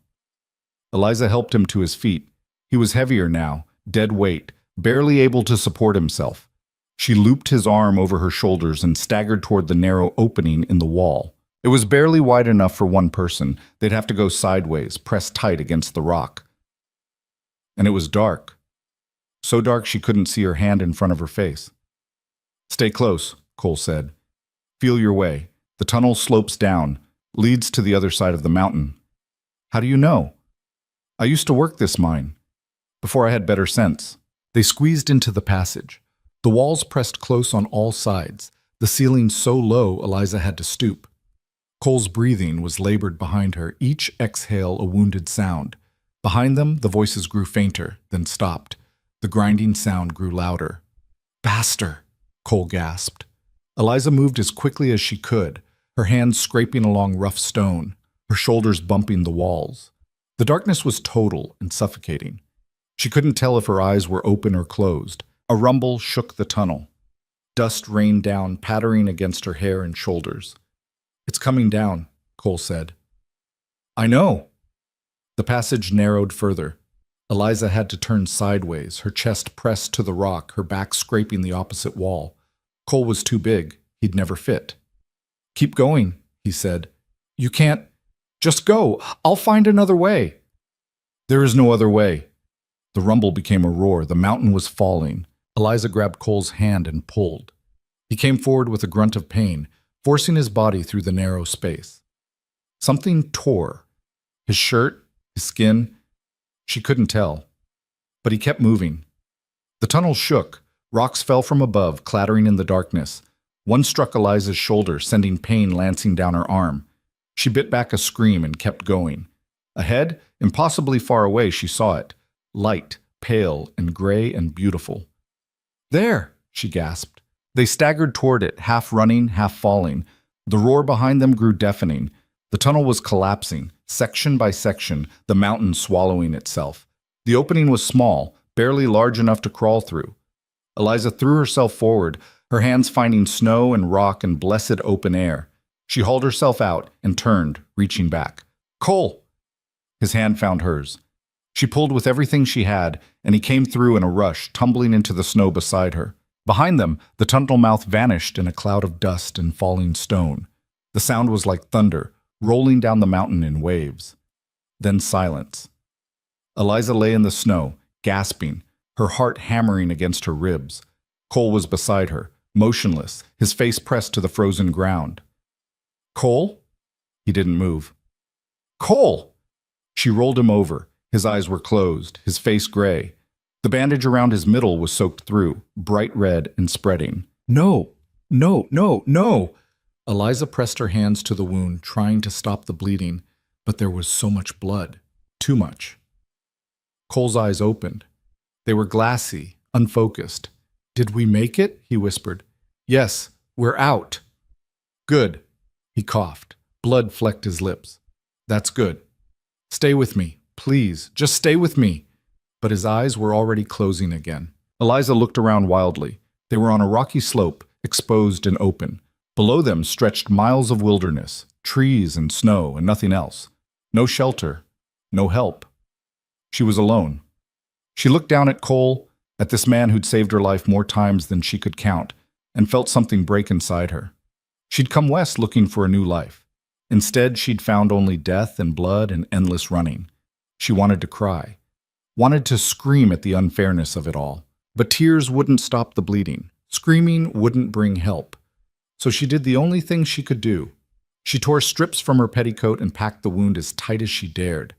Eliza helped him to his feet. He was heavier now, dead weight, barely able to support himself. She looped his arm over her shoulders and staggered toward the narrow opening in the wall. It was barely wide enough for one person. They'd have to go sideways, pressed tight against the rock. And it was dark. So dark she couldn't see her hand in front of her face. "Stay close," Cole said. "Feel your way. The tunnel slopes down, leads to the other side of the mountain." "How do you know?" "I used to work this mine, before I had better sense." They squeezed into the passage. The walls pressed close on all sides, the ceiling so low Eliza had to stoop. Cole's breathing was labored behind her, each exhale a wounded sound. Behind them, the voices grew fainter, then stopped. The grinding sound grew louder. Faster, Cole gasped. Eliza moved as quickly as she could, her hands scraping along rough stone, her shoulders bumping the walls. The darkness was total and suffocating. She couldn't tell if her eyes were open or closed. A rumble shook the tunnel. Dust rained down, pattering against her hair and shoulders. It's coming down, Cole said. I know. The passage narrowed further. Eliza had to turn sideways, her chest pressed to the rock, her back scraping the opposite wall. Cole was too big. He'd never fit. Keep going, he said. You can't. Just go. I'll find another way. There is no other way. The rumble became a roar. The mountain was falling. Eliza grabbed Cole's hand and pulled. He came forward with a grunt of pain, forcing his body through the narrow space. Something tore. His shirt, his skin. She couldn't tell. But he kept moving. The tunnel shook. Rocks fell from above, clattering in the darkness. One struck Eliza's shoulder, sending pain lancing down her arm. She bit back a scream and kept going. Ahead, impossibly far away, she saw it. Light, pale, and gray and beautiful. There, she gasped. They staggered toward it, half running, half falling. The roar behind them grew deafening. The tunnel was collapsing, section by section, the mountain swallowing itself. The opening was small, barely large enough to crawl through. Eliza threw herself forward, her hands finding snow and rock and blessed open air. She hauled herself out and turned, reaching back. Cole! His hand found hers. She pulled with everything she had, and he came through in a rush, tumbling into the snow beside her. Behind them, the tunnel mouth vanished in a cloud of dust and falling stone. The sound was like thunder, rolling down the mountain in waves. Then silence. Eliza lay in the snow, gasping, her heart hammering against her ribs. Cole was beside her, motionless, his face pressed to the frozen ground. Cole? He didn't move. Cole! She rolled him over. His eyes were closed, his face gray. The bandage around his middle was soaked through, bright red and spreading. No, no, no, no! Eliza pressed her hands to the wound, trying to stop the bleeding, but there was so much blood. Too much. Cole's eyes opened. They were glassy, unfocused. Did we make it? He whispered. Yes, we're out. Good. He coughed. Blood flecked his lips. That's good. Stay with me, please. Just stay with me. But his eyes were already closing again. Eliza looked around wildly. They were on a rocky slope, exposed and open. Below them stretched miles of wilderness, trees and snow and nothing else. No shelter, no help. She was alone. She looked down at Cole, at this man who'd saved her life more times than she could count, and felt something break inside her. She'd come west looking for a new life. Instead, she'd found only death and blood and endless running. She wanted to cry, wanted to scream at the unfairness of it all. But tears wouldn't stop the bleeding. Screaming wouldn't bring help. So she did the only thing she could do. She tore strips from her petticoat and packed the wound as tight as she dared.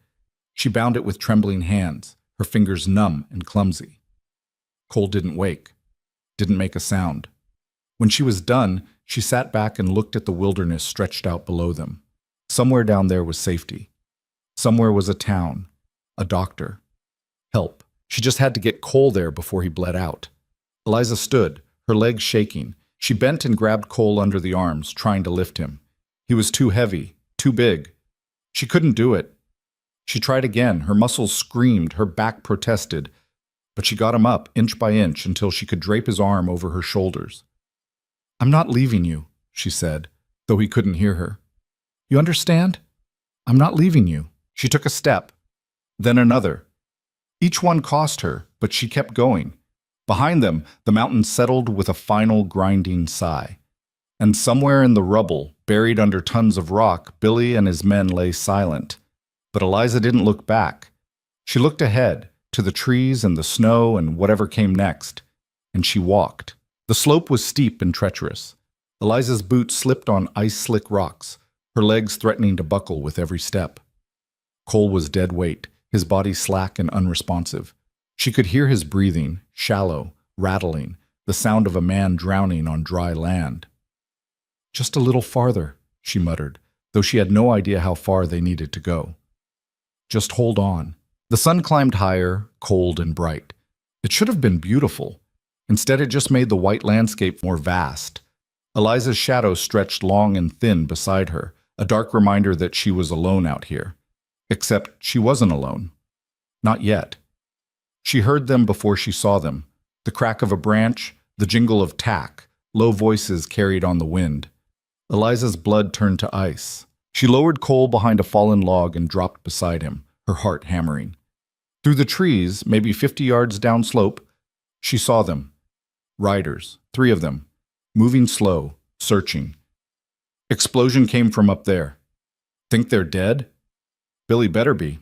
She bound it with trembling hands, her fingers numb and clumsy. Cole didn't wake, didn't make a sound. When she was done, she sat back and looked at the wilderness stretched out below them. Somewhere down there was safety. Somewhere was a town, a doctor, help. She just had to get Cole there before he bled out. Eliza stood, her legs shaking. She bent and grabbed Cole under the arms, trying to lift him. He was too heavy, too big. She couldn't do it. She tried again. Her muscles screamed, her back protested. But she got him up, inch by inch, until she could drape his arm over her shoulders. I'm not leaving you, she said, though he couldn't hear her. You understand? I'm not leaving you. She took a step, then another. Each one cost her, but she kept going. Behind them, the mountain settled with a final grinding sigh. And somewhere in the rubble, buried under tons of rock, Billy and his men lay silent. But Eliza didn't look back. She looked ahead, to the trees and the snow and whatever came next, and she walked. The slope was steep and treacherous. Eliza's boots slipped on ice-slick rocks, her legs threatening to buckle with every step. Cole was dead weight, his body slack and unresponsive. She could hear his breathing, shallow, rattling, the sound of a man drowning on dry land. Just a little farther, she muttered, though she had no idea how far they needed to go. Just hold on. The sun climbed higher, cold and bright. It should have been beautiful. Instead, it just made the white landscape more vast. Eliza's shadow stretched long and thin beside her, a dark reminder that she was alone out here. Except she wasn't alone. Not yet. She heard them before she saw them. The crack of a branch, the jingle of tack, low voices carried on the wind. Eliza's blood turned to ice. She lowered Cole behind a fallen log and dropped beside him, her heart hammering. Through the trees, maybe 50 yards downslope, she saw them. Riders, 3 of them, moving slow, searching. Explosion came from up there. Think they're dead? Billy better be.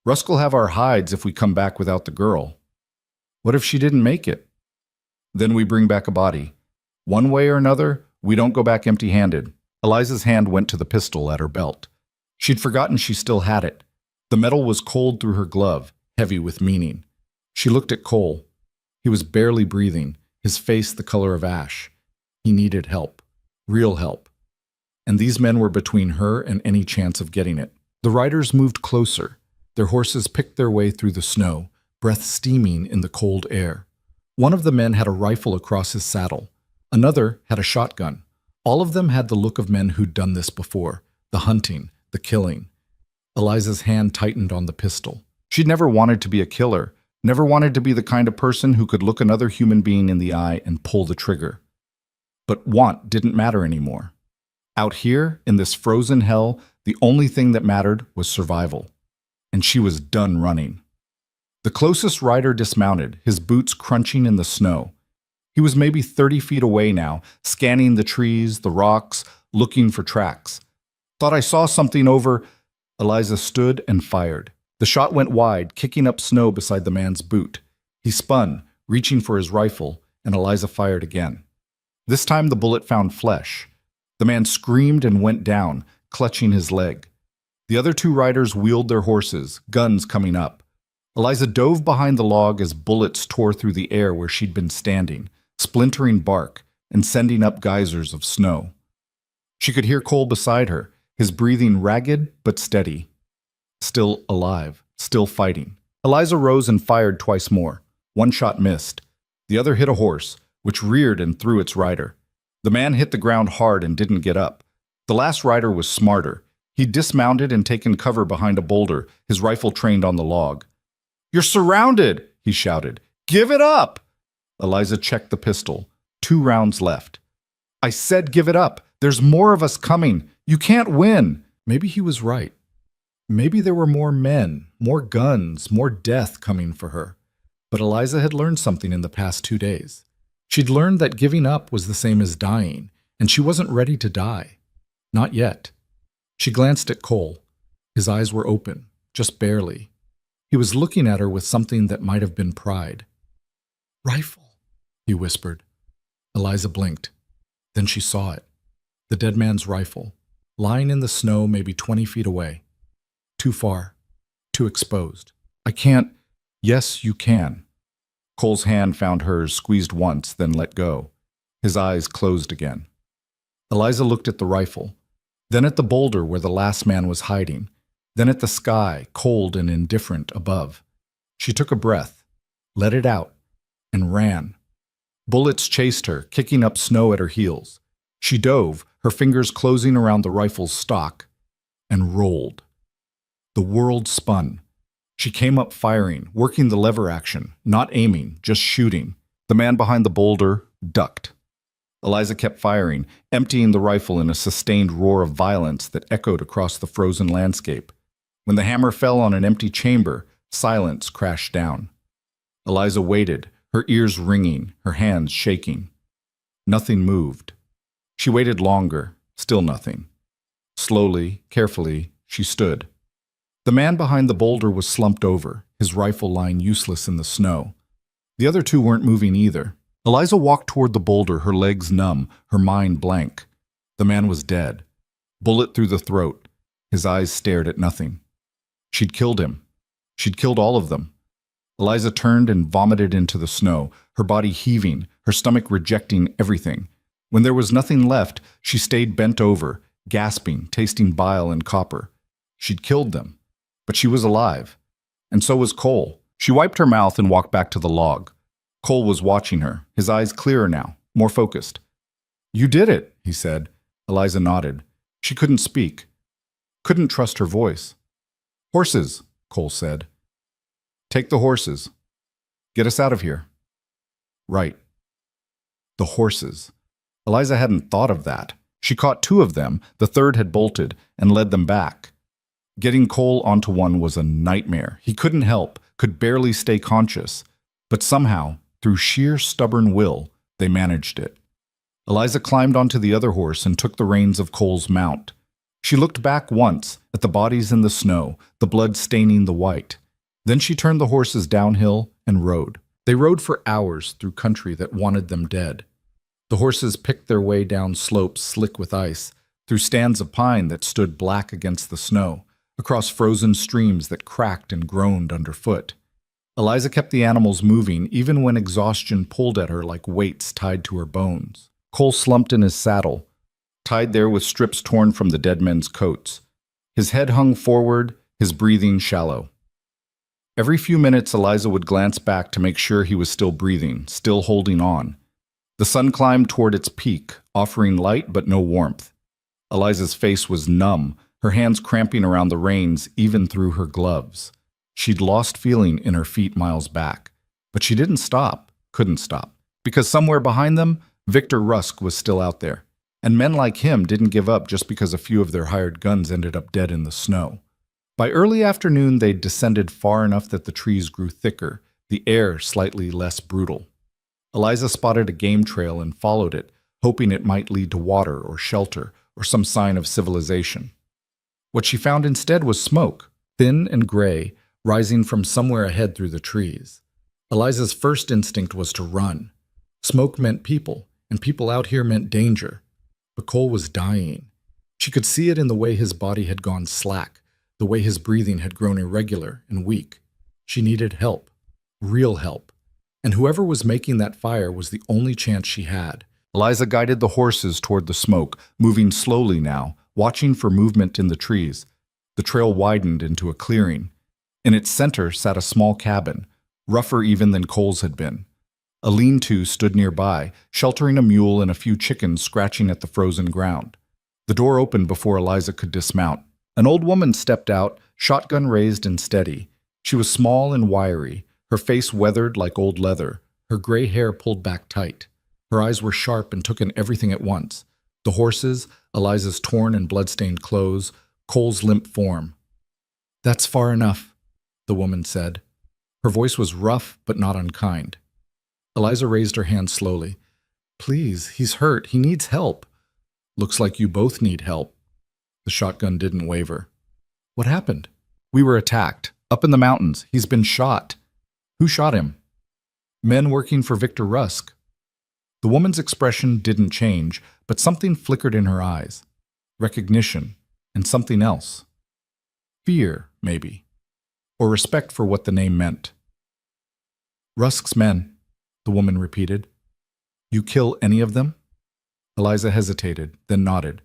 Rusk'll have our hides if we come back without the girl. What if she didn't make it? Then we bring back a body. One way or another, we don't go back empty-handed. Eliza's hand went to the pistol at her belt. She'd forgotten she still had it. The metal was cold through her glove, heavy with meaning. She looked at Cole. He was barely breathing, his face the color of ash. He needed help. Real help. And these men were between her and any chance of getting it. The riders moved closer. Their horses picked their way through the snow, breath steaming in the cold air. One of the men had a rifle across his saddle. Another had a shotgun. All of them had the look of men who'd done this before, the hunting, the killing. Eliza's hand tightened on the pistol. She'd never wanted to be a killer, never wanted to be the kind of person who could look another human being in the eye and pull the trigger. But want didn't matter anymore. Out here, in this frozen hell, the only thing that mattered was survival. And she was done running. The closest rider dismounted, his boots crunching in the snow. He was maybe 30 feet away now, scanning the trees, the rocks, looking for tracks. Thought I saw something over. Eliza stood and fired. The shot went wide, kicking up snow beside the man's boot. He spun, reaching for his rifle, and Eliza fired again. This time the bullet found flesh. The man screamed and went down, clutching his leg. The other 2 riders wheeled their horses, guns coming up. Eliza dove behind the log as bullets tore through the air where she'd been standing, splintering bark and sending up geysers of snow. She could hear Cole beside her, his breathing ragged but steady. Still alive, still fighting. Eliza rose and fired twice more. One shot missed. The other hit a horse, which reared and threw its rider. The man hit the ground hard and didn't get up. The last rider was smarter. He dismounted and taken cover behind a boulder, his rifle trained on the log. "You're surrounded!" he shouted. "Give it up!" Eliza checked the pistol. 2 rounds left. "I said give it up. There's more of us coming. You can't win." Maybe he was right. Maybe there were more men, more guns, more death coming for her. But Eliza had learned something in the past 2 days. She'd learned that giving up was the same as dying, and she wasn't ready to die. Not yet. She glanced at Cole. His eyes were open, just barely. He was looking at her with something that might have been pride. "Rifle," he whispered. Eliza blinked. Then she saw it. The dead man's rifle, lying in the snow maybe 20 feet away. Too far. Too exposed. "I can't." "Yes, you can." Cole's hand found hers, squeezed once, then let go. His eyes closed again. Eliza looked at the rifle, then at the boulder where the last man was hiding, then at the sky, cold and indifferent, above. She took a breath, let it out, and ran. Bullets chased her, kicking up snow at her heels. She dove, her fingers closing around the rifle's stock, and rolled. The world spun. She came up firing, working the lever action, not aiming, just shooting. The man behind the boulder ducked. Eliza kept firing, emptying the rifle in a sustained roar of violence that echoed across the frozen landscape. When the hammer fell on an empty chamber, silence crashed down. Eliza waited, her ears ringing, her hands shaking. Nothing moved. She waited longer, still nothing. Slowly, carefully, she stood. The man behind the boulder was slumped over, his rifle lying useless in the snow. The other 2 weren't moving either. Eliza walked toward the boulder, her legs numb, her mind blank. The man was dead. Bullet through the throat. His eyes stared at nothing. She'd killed him. She'd killed all of them. Eliza turned and vomited into the snow, her body heaving, her stomach rejecting everything. When there was nothing left, she stayed bent over, gasping, tasting bile and copper. She'd killed them. But she was alive. And so was Cole. She wiped her mouth and walked back to the log. Cole was watching her, his eyes clearer now, more focused. "You did it," he said. Eliza nodded. She couldn't speak. Couldn't trust her voice. "Horses," Cole said. "Take the horses. Get us out of here." Right. The horses. Eliza hadn't thought of that. She caught two of them, the third had bolted, and led them back. Getting Cole onto one was a nightmare. He couldn't help, could barely stay conscious. But somehow, through sheer stubborn will, they managed it. Eliza climbed onto the other horse and took the reins of Cole's mount. She looked back once at the bodies in the snow, the blood staining the white. Then she turned the horses downhill and rode. They rode for hours through country that wanted them dead. The horses picked their way down slopes slick with ice, through stands of pine that stood black against the snow, across frozen streams that cracked and groaned underfoot. Eliza kept the animals moving even when exhaustion pulled at her like weights tied to her bones. Cole slumped in his saddle, tied there with strips torn from the dead men's coats. His head hung forward, his breathing shallow. Every few minutes, Eliza would glance back to make sure he was still breathing, still holding on. The sun climbed toward its peak, offering light but no warmth. Eliza's face was numb, her hands cramping around the reins even through her gloves. She'd lost feeling in her feet miles back. But she didn't stop, couldn't stop, because somewhere behind them, Victor Rusk was still out there. And men like him didn't give up just because a few of their hired guns ended up dead in the snow. By early afternoon, they'd descended far enough that the trees grew thicker, the air slightly less brutal. Eliza spotted a game trail and followed it, hoping it might lead to water or shelter or some sign of civilization. What she found instead was smoke, thin and gray, rising from somewhere ahead through the trees. Eliza's first instinct was to run. Smoke meant people, and people out here meant danger. But Cole was dying. She could see it in the way his body had gone slack, the way his breathing had grown irregular and weak. She needed help, real help. And whoever was making that fire was the only chance she had. Eliza guided the horses toward the smoke, moving slowly now, watching for movement in the trees. The trail widened into a clearing. In its center sat a small cabin, rougher even than Cole's had been. A lean-to stood nearby, sheltering a mule and a few chickens scratching at the frozen ground. The door opened before Eliza could dismount. An old woman stepped out, shotgun raised and steady. She was small and wiry, her face weathered like old leather, her gray hair pulled back tight. Her eyes were sharp and took in everything at once. The horses, Eliza's torn and blood-stained clothes, Cole's limp form. "That's far enough," the woman said. Her voice was rough but not unkind. Eliza raised her hand slowly. "Please, he's hurt. He needs help." "Looks like you both need help." The shotgun didn't waver. "What happened?" "We were attacked. Up in the mountains. He's been shot." "Who shot him?" "Men working for Victor Rusk." The woman's expression didn't change, but something flickered in her eyes. Recognition, and something else. Fear, maybe. Or respect for what the name meant. "Rusk's men," the woman repeated. "You kill any of them?" Eliza hesitated, then nodded.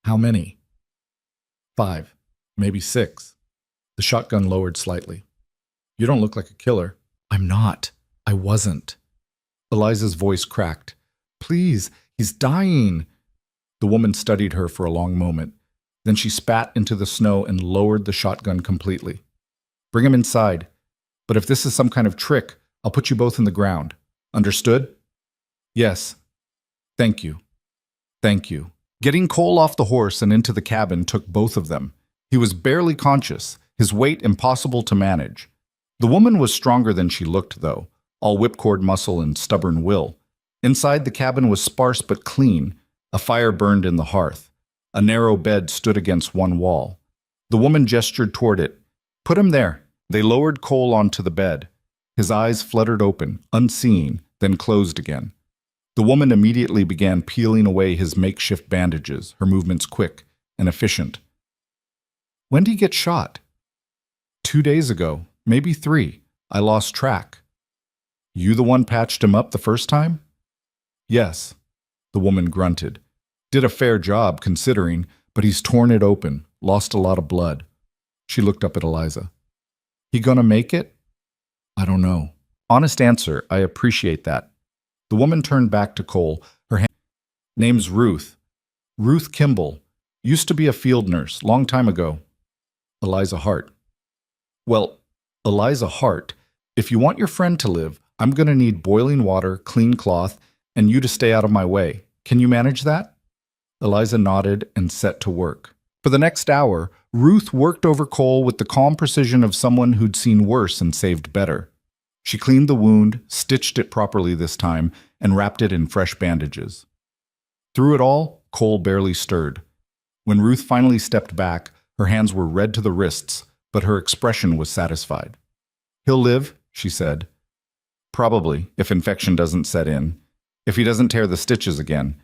"How many?" "5, maybe 6. The shotgun lowered slightly. "You don't look like a killer." "I'm not. I wasn't." Eliza's voice cracked. "Please, he's dying." The woman studied her for a long moment. Then she spat into the snow and lowered the shotgun completely. "Bring him inside. But if this is some kind of trick, I'll put you both in the ground. Understood?" "Yes. Thank you. Thank you." Getting Cole off the horse and into the cabin took both of them. He was barely conscious, his weight impossible to manage. The woman was stronger than she looked, though, all whipcord muscle and stubborn will. Inside, the cabin was sparse but clean. A fire burned in the hearth. A narrow bed stood against one wall. The woman gestured toward it. "Put him there." They lowered Cole onto the bed. His eyes fluttered open, unseeing, then closed again. The woman immediately began peeling away his makeshift bandages, her movements quick and efficient. "When did he get shot?" 2 days ago, maybe 3. I lost track." "You the one patched him up the first time?" "Yes," the woman grunted. "Did a fair job, considering, but he's torn it open, lost a lot of blood." She looked up at Eliza. He gonna make it? I don't know. Honest answer, I appreciate that. The woman turned back to Cole. Her name's Ruth. Ruth Kimball. Used to be a field nurse, long time ago. Eliza Hart. Well, Eliza Hart, if you want your friend to live, I'm gonna need boiling water, clean cloth, and you to stay out of my way. Can you manage that? Eliza nodded and set to work. For the next hour, Ruth worked over Cole with the calm precision of someone who'd seen worse and saved better. She cleaned the wound, stitched it properly this time, and wrapped it in fresh bandages. Through it all, Cole barely stirred. When Ruth finally stepped back, her hands were red to the wrists, but her expression was satisfied. He'll live, she said. Probably, if infection doesn't set in. If he doesn't tear the stitches again.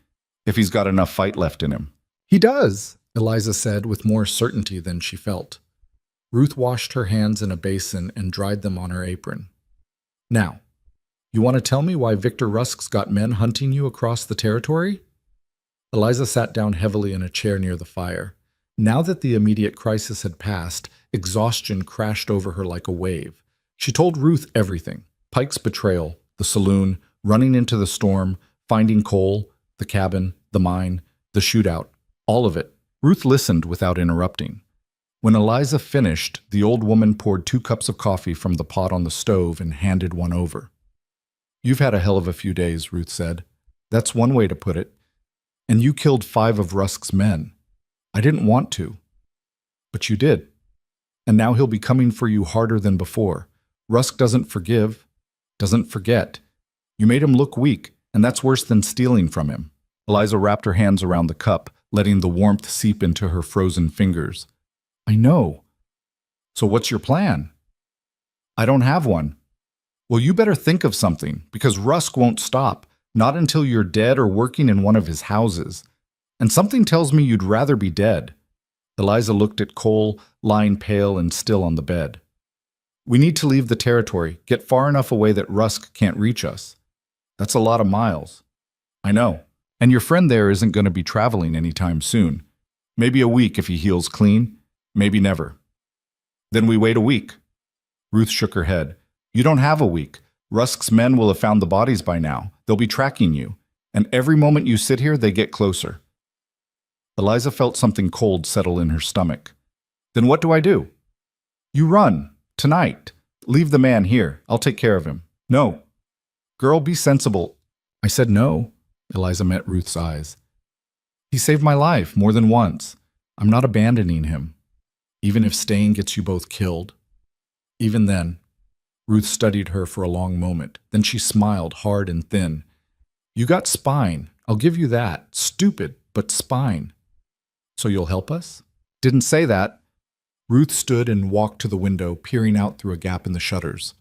If he's got enough fight left in him. He does, Eliza said with more certainty than she felt. Ruth washed her hands in a basin and dried them on her apron. Now, you want to tell me why Victor Rusk's got men hunting you across the territory? Eliza sat down heavily in a chair near the fire. Now that the immediate crisis had passed, exhaustion crashed over her like a wave. She told Ruth everything. Pike's betrayal, the saloon, running into the storm, finding Cole, the cabin, the mine, the shootout, all of it. Ruth listened without interrupting. When Eliza finished, the old woman poured 2 cups of coffee from the pot on the stove and handed one over. You've had a hell of a few days, Ruth said. That's one way to put it. And you killed 5 of Rusk's men. I didn't want to. But you did. And now he'll be coming for you harder than before. Rusk doesn't forgive, doesn't forget. You made him look weak, and that's worse than stealing from him. Eliza wrapped her hands around the cup, letting the warmth seep into her frozen fingers. I know. So what's your plan? I don't have one. Well, you better think of something, because Rusk won't stop, not until you're dead or working in one of his houses. And something tells me you'd rather be dead. Eliza looked at Cole, lying pale and still on the bed. We need to leave the territory, get far enough away that Rusk can't reach us. That's a lot of miles. I know. And your friend there isn't going to be traveling anytime soon. Maybe a week if he heals clean. Maybe never. Then we wait a week. Ruth shook her head. You don't have a week. Rusk's men will have found the bodies by now. They'll be tracking you. And every moment you sit here, they get closer. Eliza felt something cold settle in her stomach. Then what do I do? You run. Tonight. Leave the man here. I'll take care of him. No. Girl, be sensible. I said no. Eliza met Ruth's eyes. He saved my life more than once. I'm not abandoning him. Even if staying gets you both killed. Even then. Ruth studied her for a long moment. Then she smiled hard and thin. You got spine. I'll give you that. Stupid, but spine. So you'll help us? Didn't say that. Ruth stood and walked to the window, peering out through a gap in the shutters.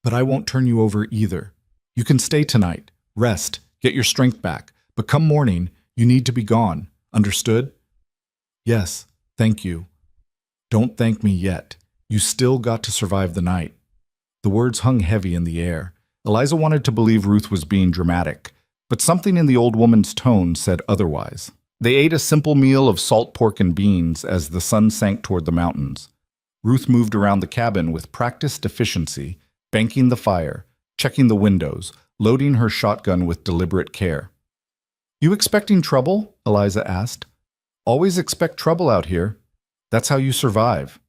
But I won't turn you over either. You can stay tonight. Rest. Get your strength back. But come morning, you need to be gone. Understood? Yes, thank you. Don't thank me yet. You still got to survive the night. The words hung heavy in the air. Eliza wanted to believe Ruth was being dramatic, but something in the old woman's tone said otherwise. They ate a simple meal of salt pork and beans as the sun sank toward the mountains. Ruth moved around the cabin with practiced efficiency, banking the fire, checking the windows, loading her shotgun with deliberate care. You expecting trouble? Eliza asked. Always expect trouble out here. That's how you survive.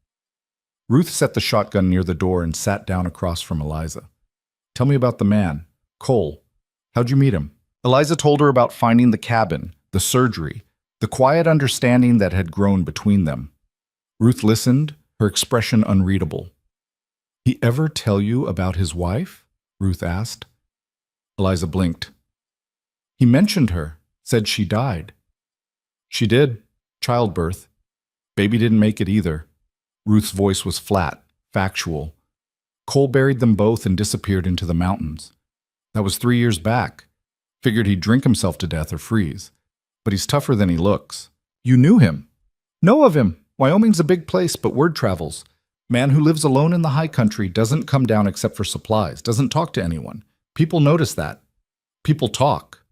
Ruth set the shotgun near the door and sat down across from Eliza. Tell me about the man, Cole. How'd you meet him? Eliza told her about finding the cabin, the surgery, the quiet understanding that had grown between them. Ruth listened, her expression unreadable. He ever tell you about his wife? Ruth asked. Eliza blinked. He mentioned her, said she died. She did. Childbirth. Baby didn't make it either. Ruth's voice was flat, factual. Cole buried them both and disappeared into the mountains. That was 3 years back. Figured he'd drink himself to death or freeze. But he's tougher than he looks. You knew him. Know of him. Wyoming's a big place, but word travels. Man who lives alone in the high country doesn't come down except for supplies, doesn't talk to anyone. People notice that. People talk.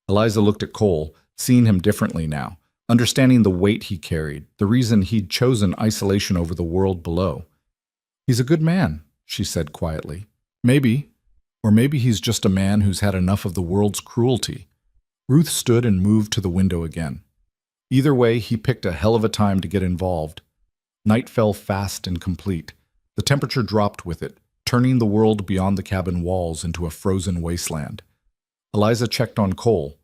Eliza looked at Cole, seeing him differently now, understanding the weight he carried, the reason he'd chosen isolation over the world below. He's a good man, she said quietly. Maybe, or maybe he's just a man who's had enough of the world's cruelty. Ruth stood and moved to the window again. Either way, he picked a hell of a time to get involved. Night fell fast and complete. The temperature dropped with it, turning the world beyond the cabin walls into a frozen wasteland. Eliza checked on Cole,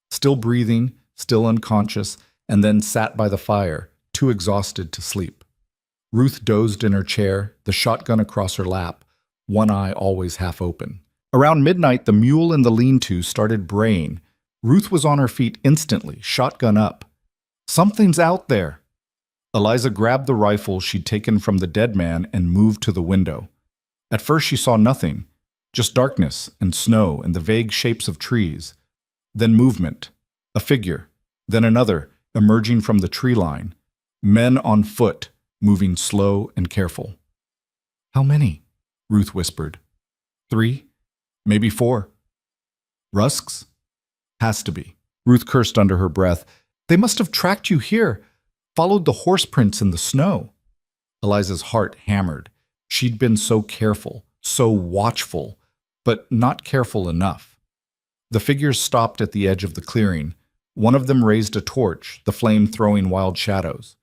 still breathing, still unconscious, and then sat by the fire, too exhausted to sleep. Ruth dozed in her chair, the shotgun across her lap, one eye always half open. Around midnight, the mule in the lean-to started braying. Ruth was on her feet instantly, shotgun up. Something's out there. Eliza grabbed the rifle she'd taken from the dead man and moved to the window. At first she saw nothing, just darkness and snow and the vague shapes of trees. Then movement, a figure, then another, emerging from the tree line. Men on foot, moving slow and careful. How many? Ruth whispered. 3, maybe 4. Rusks? Has to be. Ruth cursed under her breath. They must have tracked you here, followed the horse prints in the snow. Eliza's heart hammered. She'd been so careful, so watchful, but not careful enough. The figures stopped at the edge of the clearing. One of them raised a torch, the flame throwing wild shadows.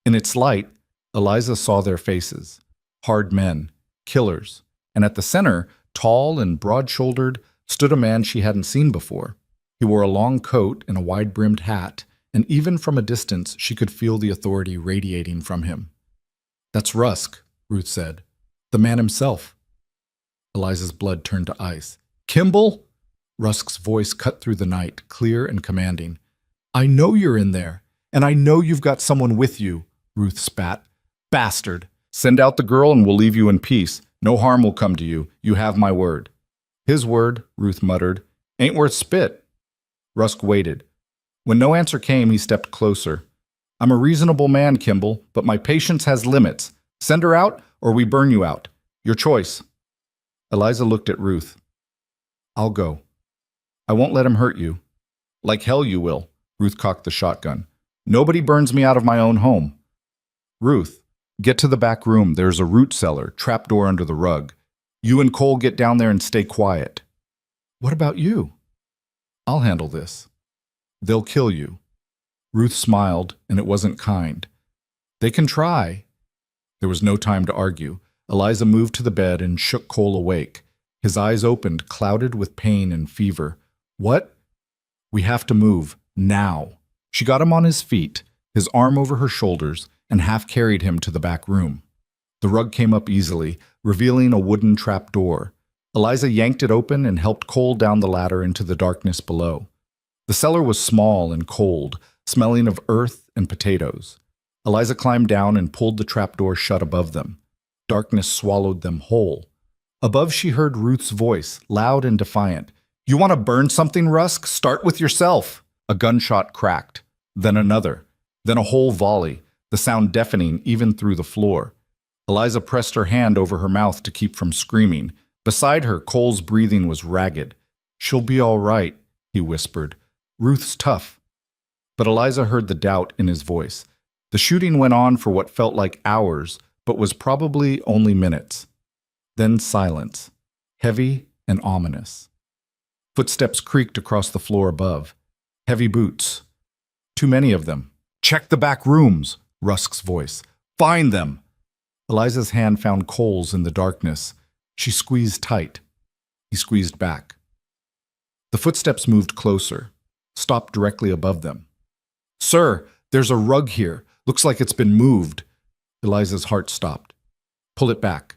In its light, Eliza saw their faces. Hard men, killers, and at the center, tall and broad-shouldered, stood a man she hadn't seen before. He wore a long coat and a wide-brimmed hat, and even from a distance she could feel the authority radiating from him. That's Rusk, Ruth said. The man himself. Eliza's blood turned to ice. Kimball? Rusk's voice cut through the night, clear and commanding. I know you're in there, and I know you've got someone with you, Ruth spat. Bastard! Send out the girl and we'll leave you in peace. No harm will come to you. You have my word. His word, Ruth muttered, ain't worth spit. Rusk waited. When no answer came, he stepped closer. I'm a reasonable man, Kimball, but my patience has limits. Send her out, or we burn you out. Your choice. Eliza looked at Ruth. I'll go. I won't let him hurt you. Like hell you will. Ruth cocked the shotgun. Nobody burns me out of my own home. Ruth, get to the back room. There's a root cellar, trapdoor under the rug. You and Cole get down there and stay quiet. What about you? I'll handle this. They'll kill you. Ruth smiled, and it wasn't kind. They can try. There was no time to argue. Eliza moved to the bed and shook Cole awake. His eyes opened, clouded with pain and fever. What? We have to move, now. She got him on his feet, his arm over her shoulders, and half carried him to the back room. The rug came up easily, revealing a wooden trap door. Eliza yanked it open and helped Cole down the ladder into the darkness below. The cellar was small and cold, smelling of earth and potatoes. Eliza climbed down and pulled the trapdoor shut above them. Darkness swallowed them whole. Above she heard Ruth's voice, loud and defiant. You want to burn something, Rusk? Start with yourself. A gunshot cracked, then another, then a whole volley, the sound deafening even through the floor. Eliza pressed her hand over her mouth to keep from screaming. Beside her, Cole's breathing was ragged. She'll be all right, he whispered. Ruth's tough. But Eliza heard the doubt in his voice. The shooting went on for what felt like hours, but was probably only minutes. Then silence, heavy and ominous. Footsteps creaked across the floor above. Heavy boots. Too many of them. Check the back rooms, Rusk's voice. Find them. Eliza's hand found Cole's in the darkness. She squeezed tight. He squeezed back. The footsteps moved closer, stopped directly above them. Sir, there's a rug here. Looks like it's been moved. Eliza's heart stopped. Pull it back.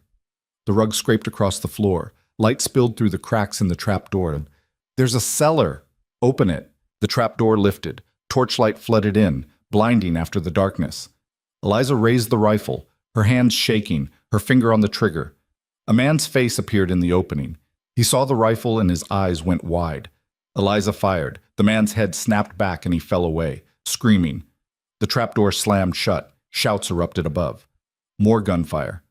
The rug scraped across the floor. Light spilled through the cracks in the trapdoor. There's a cellar. Open it. The trapdoor lifted. Torchlight flooded in, blinding after the darkness. Eliza raised the rifle, her hands shaking, her finger on the trigger. A man's face appeared in the opening. He saw the rifle and his eyes went wide. Eliza fired. The man's head snapped back and he fell away, screaming. The trapdoor slammed shut. Shouts erupted above. More gunfire.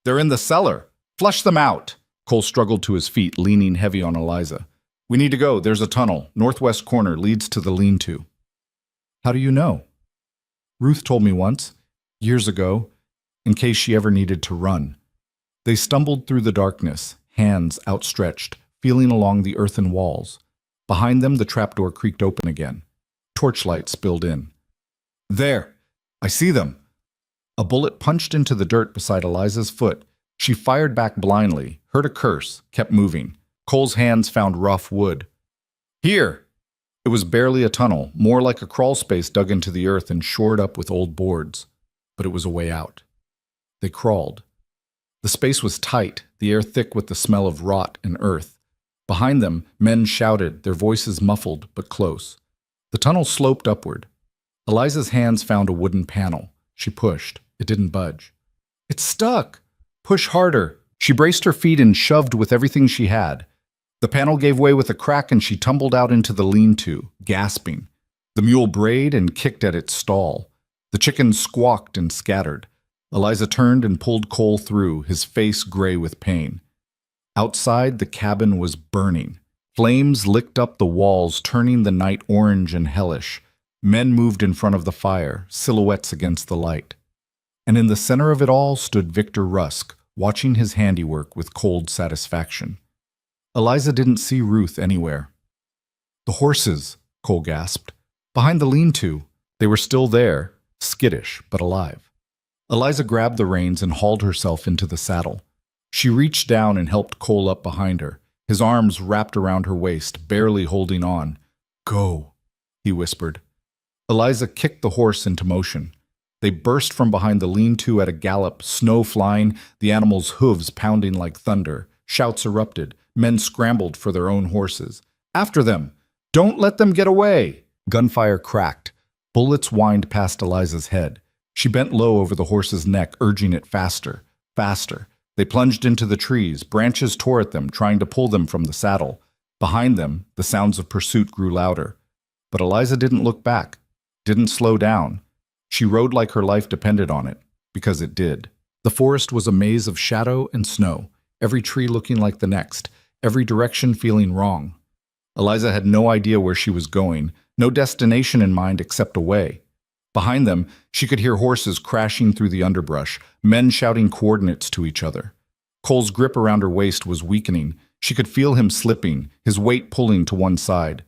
They're in the cellar. Flush them out. Cole struggled to his feet, leaning heavy on Eliza. We need to go. There's a tunnel. Northwest corner leads to the lean-to. How do you know? Ruth told me once, years ago, in case she ever needed to run. They stumbled through the darkness, hands outstretched, feeling along the earthen walls. Behind them, the trapdoor creaked open again. Torchlight spilled in. There! I see them! A bullet punched into the dirt beside Eliza's foot. She fired back blindly, heard a curse, kept moving. Cole's hands found rough wood. Here! It was barely a tunnel, more like a crawl space dug into the earth and shored up with old boards. But it was a way out. They crawled. The space was tight, the air thick with the smell of rot and earth. Behind them, men shouted, their voices muffled but close. The tunnel sloped upward. Eliza's hands found a wooden panel. She pushed. It didn't budge. It's stuck! Push harder! She braced her feet and shoved with everything she had. The panel gave way with a crack and she tumbled out into the lean-to, gasping. The mule brayed and kicked at its stall. The chickens squawked and scattered. Eliza turned and pulled Cole through, his face gray with pain. Outside, the cabin was burning. Flames licked up the walls, turning the night orange and hellish. Men moved in front of the fire, silhouettes against the light. And in the center of it all stood Victor Rusk, watching his handiwork with cold satisfaction. Eliza didn't see Ruth anywhere. The horses, Cole gasped. Behind the lean-to. They were still there, skittish but alive. Eliza grabbed the reins and hauled herself into the saddle. She reached down and helped Cole up behind her, his arms wrapped around her waist, barely holding on. Go, he whispered. Eliza kicked the horse into motion. They burst from behind the lean-to at a gallop, snow flying, the animals' hooves pounding like thunder. Shouts erupted. Men scrambled for their own horses. After them! Don't let them get away! Gunfire cracked. Bullets whined past Eliza's head. She bent low over the horse's neck, urging it faster, faster. They plunged into the trees. Branches tore at them, trying to pull them from the saddle. Behind them, the sounds of pursuit grew louder. But Eliza didn't look back, didn't slow down. She rode like her life depended on it, because it did. The forest was a maze of shadow and snow, every tree looking like the next, every direction feeling wrong. Eliza had no idea where she was going, no destination in mind except away. Behind them, she could hear horses crashing through the underbrush, men shouting coordinates to each other. Cole's grip around her waist was weakening. She could feel him slipping, his weight pulling to one side.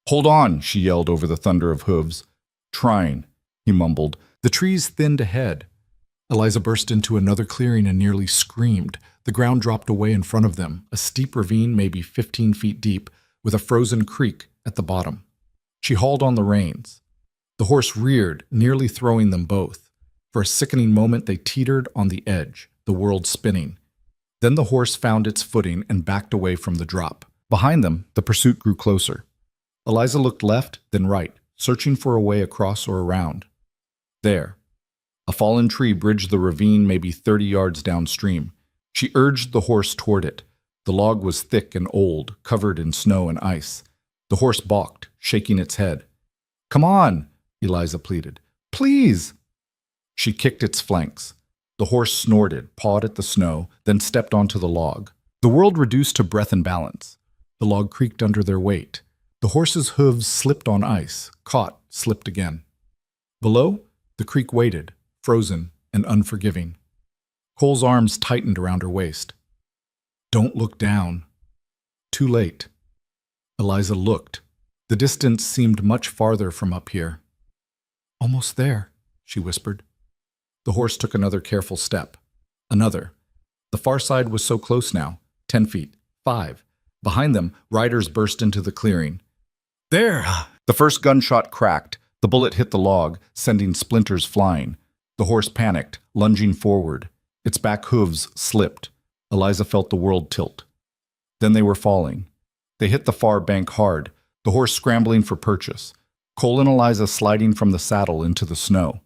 Hold on, she yelled over the thunder of hooves. Trying, he mumbled. The trees thinned ahead. Eliza burst into another clearing and nearly screamed. The ground dropped away in front of them, a steep ravine maybe 15 feet deep, with a frozen creek at the bottom. She hauled on the reins. The horse reared, nearly throwing them both. For a sickening moment they teetered on the edge, the world spinning. Then the horse found its footing and backed away from the drop. Behind them, the pursuit grew closer. Eliza looked left, then right, searching for a way across or around. There. A fallen tree bridged the ravine maybe 30 yards downstream. She urged the horse toward it. The log was thick and old, covered in snow and ice. The horse balked, shaking its head. Come on, Eliza pleaded. Please! She kicked its flanks. The horse snorted, pawed at the snow, then stepped onto the log. The world reduced to breath and balance. The log creaked under their weight. The horse's hooves slipped on ice, caught, slipped again. Below, the creek waited, frozen and unforgiving. Cole's arms tightened around her waist. Don't look down. Too late. Eliza looked. The distance seemed much farther from up here. Almost there, she whispered. The horse took another careful step. Another. The far side was so close now, 10 feet, 5. Behind them, riders burst into the clearing. There! The first gunshot cracked. The bullet hit the log, sending splinters flying. The horse panicked, lunging forward. Its back hooves slipped. Eliza felt the world tilt. Then they were falling. They hit the far bank hard, the horse scrambling for purchase. Cole and Eliza sliding from the saddle into the snow.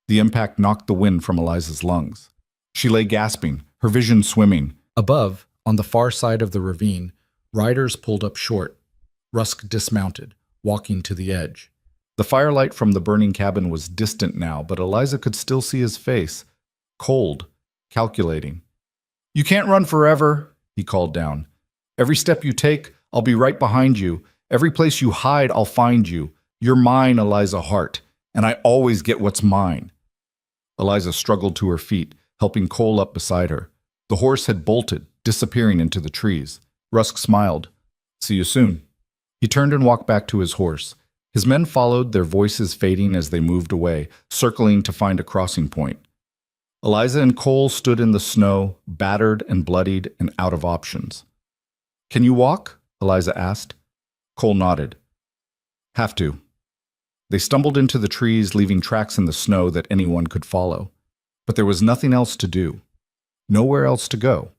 The impact knocked the wind from Eliza's lungs. She lay gasping, her vision swimming. Above, on the far side of the ravine, riders pulled up short. Rusk dismounted, walking to the edge. The firelight from the burning cabin was distant now, but Eliza could still see his face. Cold, calculating. You can't run forever, he called down. Every step you take, I'll be right behind you. Every place you hide, I'll find you. You're mine, Eliza Hart, and I always get what's mine. Eliza struggled to her feet, helping Cole up beside her. The horse had bolted, disappearing into the trees. Rusk smiled. "See you soon." He turned and walked back to his horse. His men followed, their voices fading as they moved away, circling to find a crossing point. Eliza and Cole stood in the snow, battered and bloodied and out of options. "Can you walk?" Eliza asked. Cole nodded. "Have to." They stumbled into the trees, leaving tracks in the snow that anyone could follow. But there was nothing else to do. Nowhere else to go.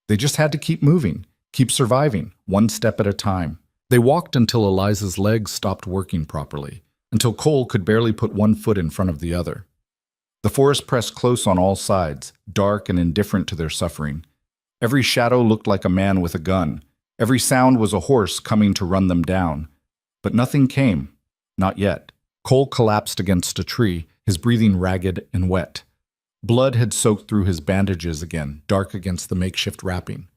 They just had to keep moving, keep surviving, one step at a time. They walked until Eliza's legs stopped working properly, until Cole could barely put one foot in front of the other. The forest pressed close on all sides, dark and indifferent to their suffering. Every shadow looked like a man with a gun. Every sound was a horse coming to run them down. But nothing came. Not yet. Cole collapsed against a tree, his breathing ragged and wet. Blood had soaked through his bandages again, dark against the makeshift wrapping.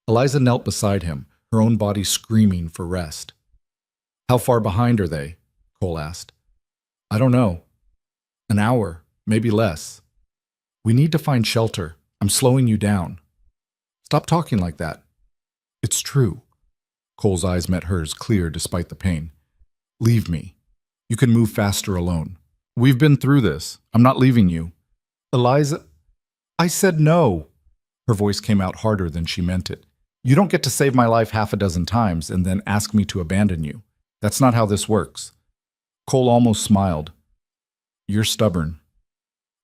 Eliza knelt beside him, her own body screaming for rest. "How far behind are they?" Cole asked. "I don't know. An hour, maybe less. We need to find shelter. I'm slowing you down." "Stop talking like that." "It's true." Cole's eyes met hers, clear despite the pain. "Leave me. You can move faster alone. We've been through this. I'm not leaving you." "Eliza..." "I said no." Her voice came out harder than she meant it. "You don't get to save my life half a dozen times and then ask me to abandon you. That's not how this works." Cole almost smiled. "You're stubborn."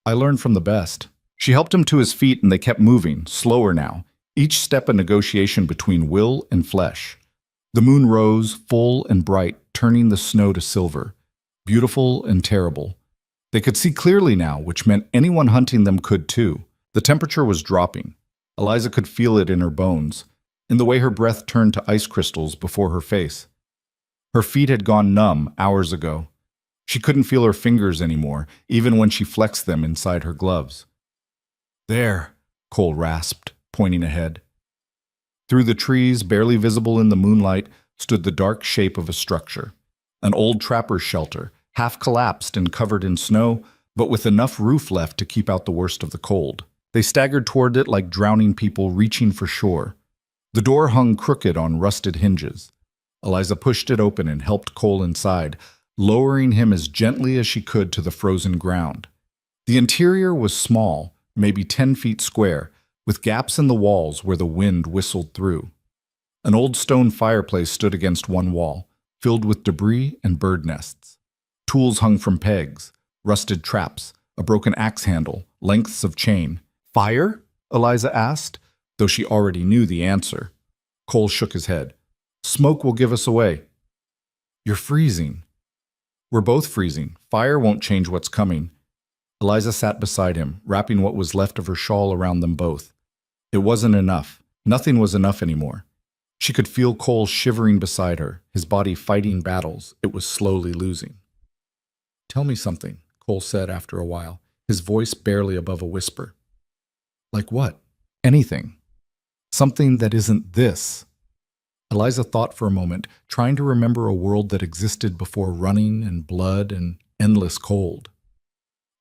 "I learned from the best." She helped him to his feet and they kept moving, slower now, each step a negotiation between will and flesh. The moon rose, full and bright, turning the snow to silver. Beautiful and terrible. They could see clearly now, which meant anyone hunting them could too. The temperature was dropping. Eliza could feel it in her bones, in the way her breath turned to ice crystals before her face. Her feet had gone numb hours ago. She couldn't feel her fingers anymore, even when she flexed them inside her gloves. "There," Cole rasped, pointing ahead. Through the trees, barely visible in the moonlight, stood the dark shape of a structure. An old trapper's shelter, half collapsed and covered in snow, but with enough roof left to keep out the worst of the cold. They staggered toward it like drowning people reaching for shore. The door hung crooked on rusted hinges. Eliza pushed it open and helped Cole inside, lowering him as gently as she could to the frozen ground. The interior was small, maybe 10 feet square, with gaps in the walls where the wind whistled through. An old stone fireplace stood against one wall, filled with debris and bird nests. Tools hung from pegs, rusted traps, a broken axe handle, lengths of chain. "Fire?" Eliza asked, though she already knew the answer. Cole shook his head. "Smoke will give us away." "You're freezing." "We're both freezing. Fire won't change what's coming." Eliza sat beside him, wrapping what was left of her shawl around them both. It wasn't enough. Nothing was enough anymore. She could feel Cole shivering beside her, his body fighting battles it was slowly losing. "Tell me something," Cole said after a while, his voice barely above a whisper. "Like what?" "Anything. Something that isn't this." Eliza thought for a moment, trying to remember a world that existed before running and blood and endless cold.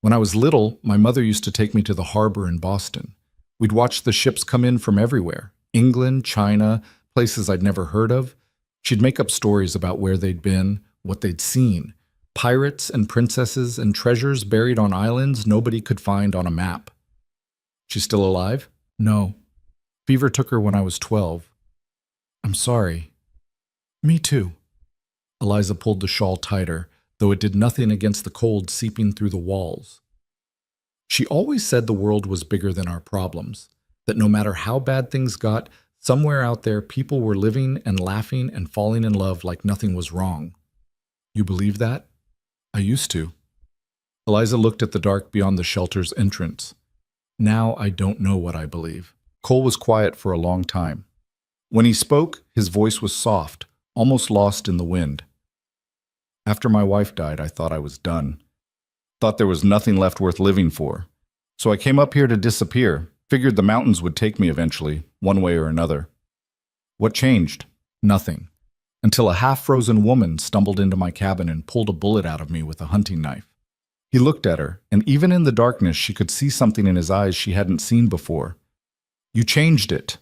"When I was little, my mother used to take me to the harbor in Boston. We'd watch the ships come in from everywhere, England, China, places I'd never heard of. She'd make up stories about where they'd been, what they'd seen, pirates and princesses and treasures buried on islands nobody could find on a map." "She's still alive?" "No. Fever took her when I was 12. "I'm sorry." "Me too." Eliza pulled the shawl tighter, though it did nothing against the cold seeping through the walls. She always said the world was bigger than our problems, that no matter how bad things got, somewhere out there people were living and laughing and falling in love like nothing was wrong. "You believe that?" "I used to." Eliza looked at the dark beyond the shelter's entrance. "Now I don't know what I believe." Cole was quiet for a long time. When he spoke, his voice was soft, almost lost in the wind. "After my wife died, I thought I was done. Thought there was nothing left worth living for. So I came up here to disappear, figured the mountains would take me eventually, one way or another." "What changed?" "Nothing. Until a half-frozen woman stumbled into my cabin and pulled a bullet out of me with a hunting knife." He looked at her, and even in the darkness she could see something in his eyes she hadn't seen before. You changed it.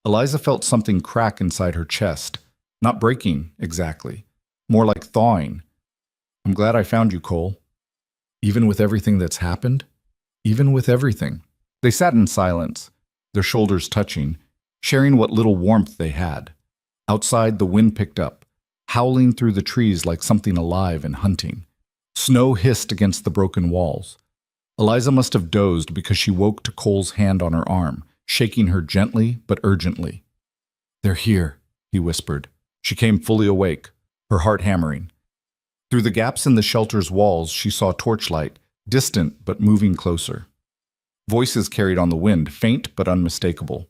Eliza felt something crack inside her chest. Not breaking, exactly. More like thawing. I'm glad I found you, Cole. Even with everything that's happened? Even with everything. They sat in silence, their shoulders touching, sharing what little warmth they had. Outside, the wind picked up, howling through the trees like something alive and hunting. Snow hissed against the broken walls. Eliza must have dozed because she woke to Cole's hand on her arm, shaking her gently but urgently. They're here, he whispered. She came fully awake, her heart hammering. Through the gaps in the shelter's walls, she saw torchlight, distant but moving closer. Voices carried on the wind, faint but unmistakable.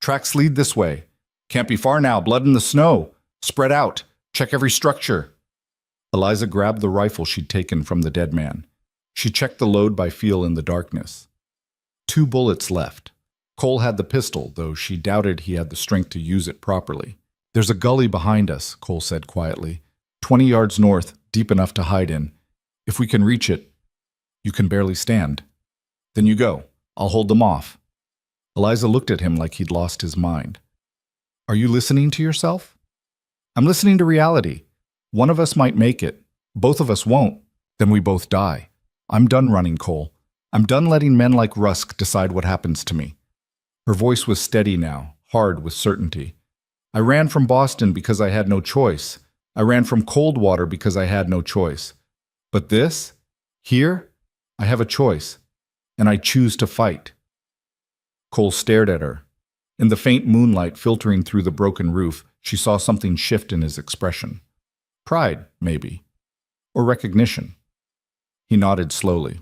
Tracks lead this way. Can't be far now, blood in the snow. Spread out. Check every structure. Eliza grabbed the rifle she'd taken from the dead man. She checked the load by feel in the darkness. 2 bullets left. Cole had the pistol, though she doubted he had the strength to use it properly. There's a gully behind us, Cole said quietly. 20 yards north, deep enough to hide in. If we can reach it, you can barely stand. Then you go. I'll hold them off. Eliza looked at him like he'd lost his mind. Are you listening to yourself? I'm listening to reality. One of us might make it. Both of us won't. Then we both die. I'm done running, Cole. I'm done letting men like Rusk decide what happens to me. Her voice was steady now, hard with certainty. I ran from Boston because I had no choice. I ran from Coldwater because I had no choice. But this? Here? I have a choice. And I choose to fight. Cole stared at her. In the faint moonlight filtering through the broken roof, she saw something shift in his expression. Pride, maybe. Or recognition. He nodded slowly.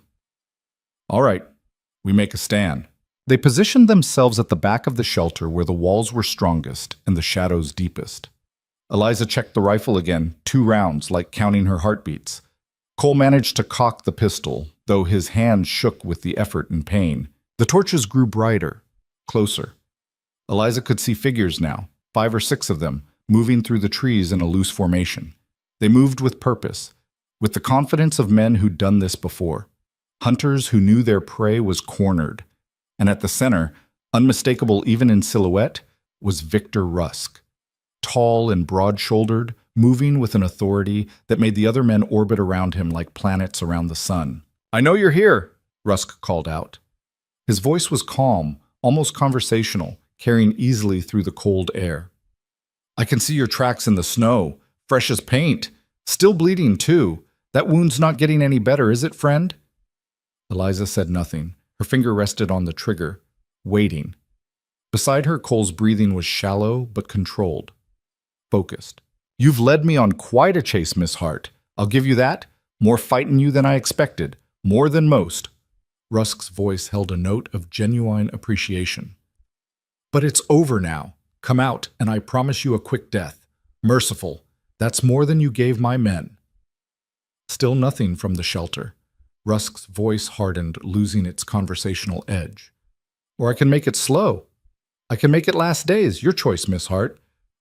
All right, we make a stand. They positioned themselves at the back of the shelter where the walls were strongest and the shadows deepest. Eliza checked the rifle again, 2 rounds, like counting her heartbeats. Cole managed to cock the pistol, though his hand shook with the effort and pain. The torches grew brighter, closer. Eliza could see figures now, 5 or 6 of them, moving through the trees in a loose formation. They moved with purpose, with the confidence of men who'd done this before. Hunters who knew their prey was cornered. And at the center, unmistakable even in silhouette, was Victor Rusk. Tall and broad-shouldered, moving with an authority that made the other men orbit around him like planets around the sun. I know you're here, Rusk called out. His voice was calm, almost conversational, carrying easily through the cold air. I can see your tracks in the snow, fresh as paint. Still bleeding, too. That wound's not getting any better, is it, friend? Eliza said nothing. Her finger rested on the trigger, waiting. Beside her, Cole's breathing was shallow but controlled, focused. You've led me on quite a chase, Miss Hart. I'll give you that. More fight in you than I expected. More than most. Rusk's voice held a note of genuine appreciation. But it's over now. Come out, and I promise you a quick death. Merciful. That's more than you gave my men. Still nothing from the shelter. Rusk's voice hardened, losing its conversational edge. Or I can make it slow. I can make it last days. Your choice, Miss Hart.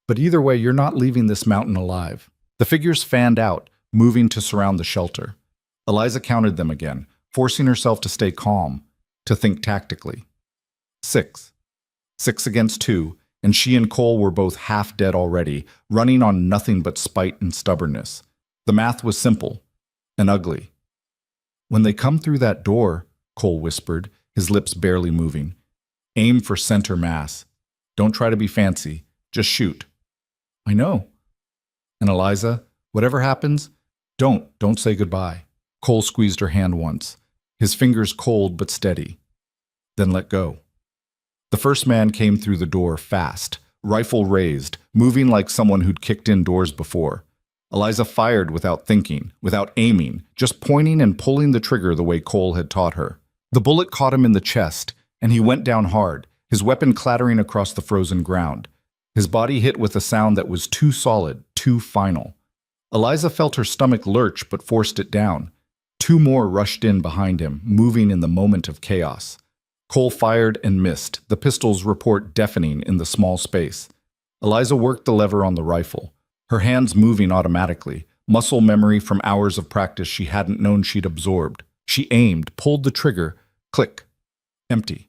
But either way, you're not leaving this mountain alive. The figures fanned out, moving to surround the shelter. Eliza counted them again, forcing herself to stay calm, to think tactically. 6. 6 against 2, and she and Cole were both half dead already, running on nothing but spite and stubbornness. The math was simple and ugly. When they come through that door, Cole whispered, his lips barely moving, aim for center mass. Don't try to be fancy. Just shoot. I know. And Eliza, whatever happens, don't say goodbye. Cole squeezed her hand once, his fingers cold but steady. Then let go. The first man came through the door fast, rifle raised, moving like someone who'd kicked in doors before. Eliza fired without thinking, without aiming, just pointing and pulling the trigger the way Cole had taught her. The bullet caught him in the chest, and he went down hard, his weapon clattering across the frozen ground. His body hit with a sound that was too solid, too final. Eliza felt her stomach lurch but forced it down. 2 more rushed in behind him, moving in the moment of chaos. Cole fired and missed, the pistol's report deafening in the small space. Eliza worked the lever on the rifle, her hands moving automatically, muscle memory from hours of practice she hadn't known she'd absorbed. She aimed, pulled the trigger, click. Empty.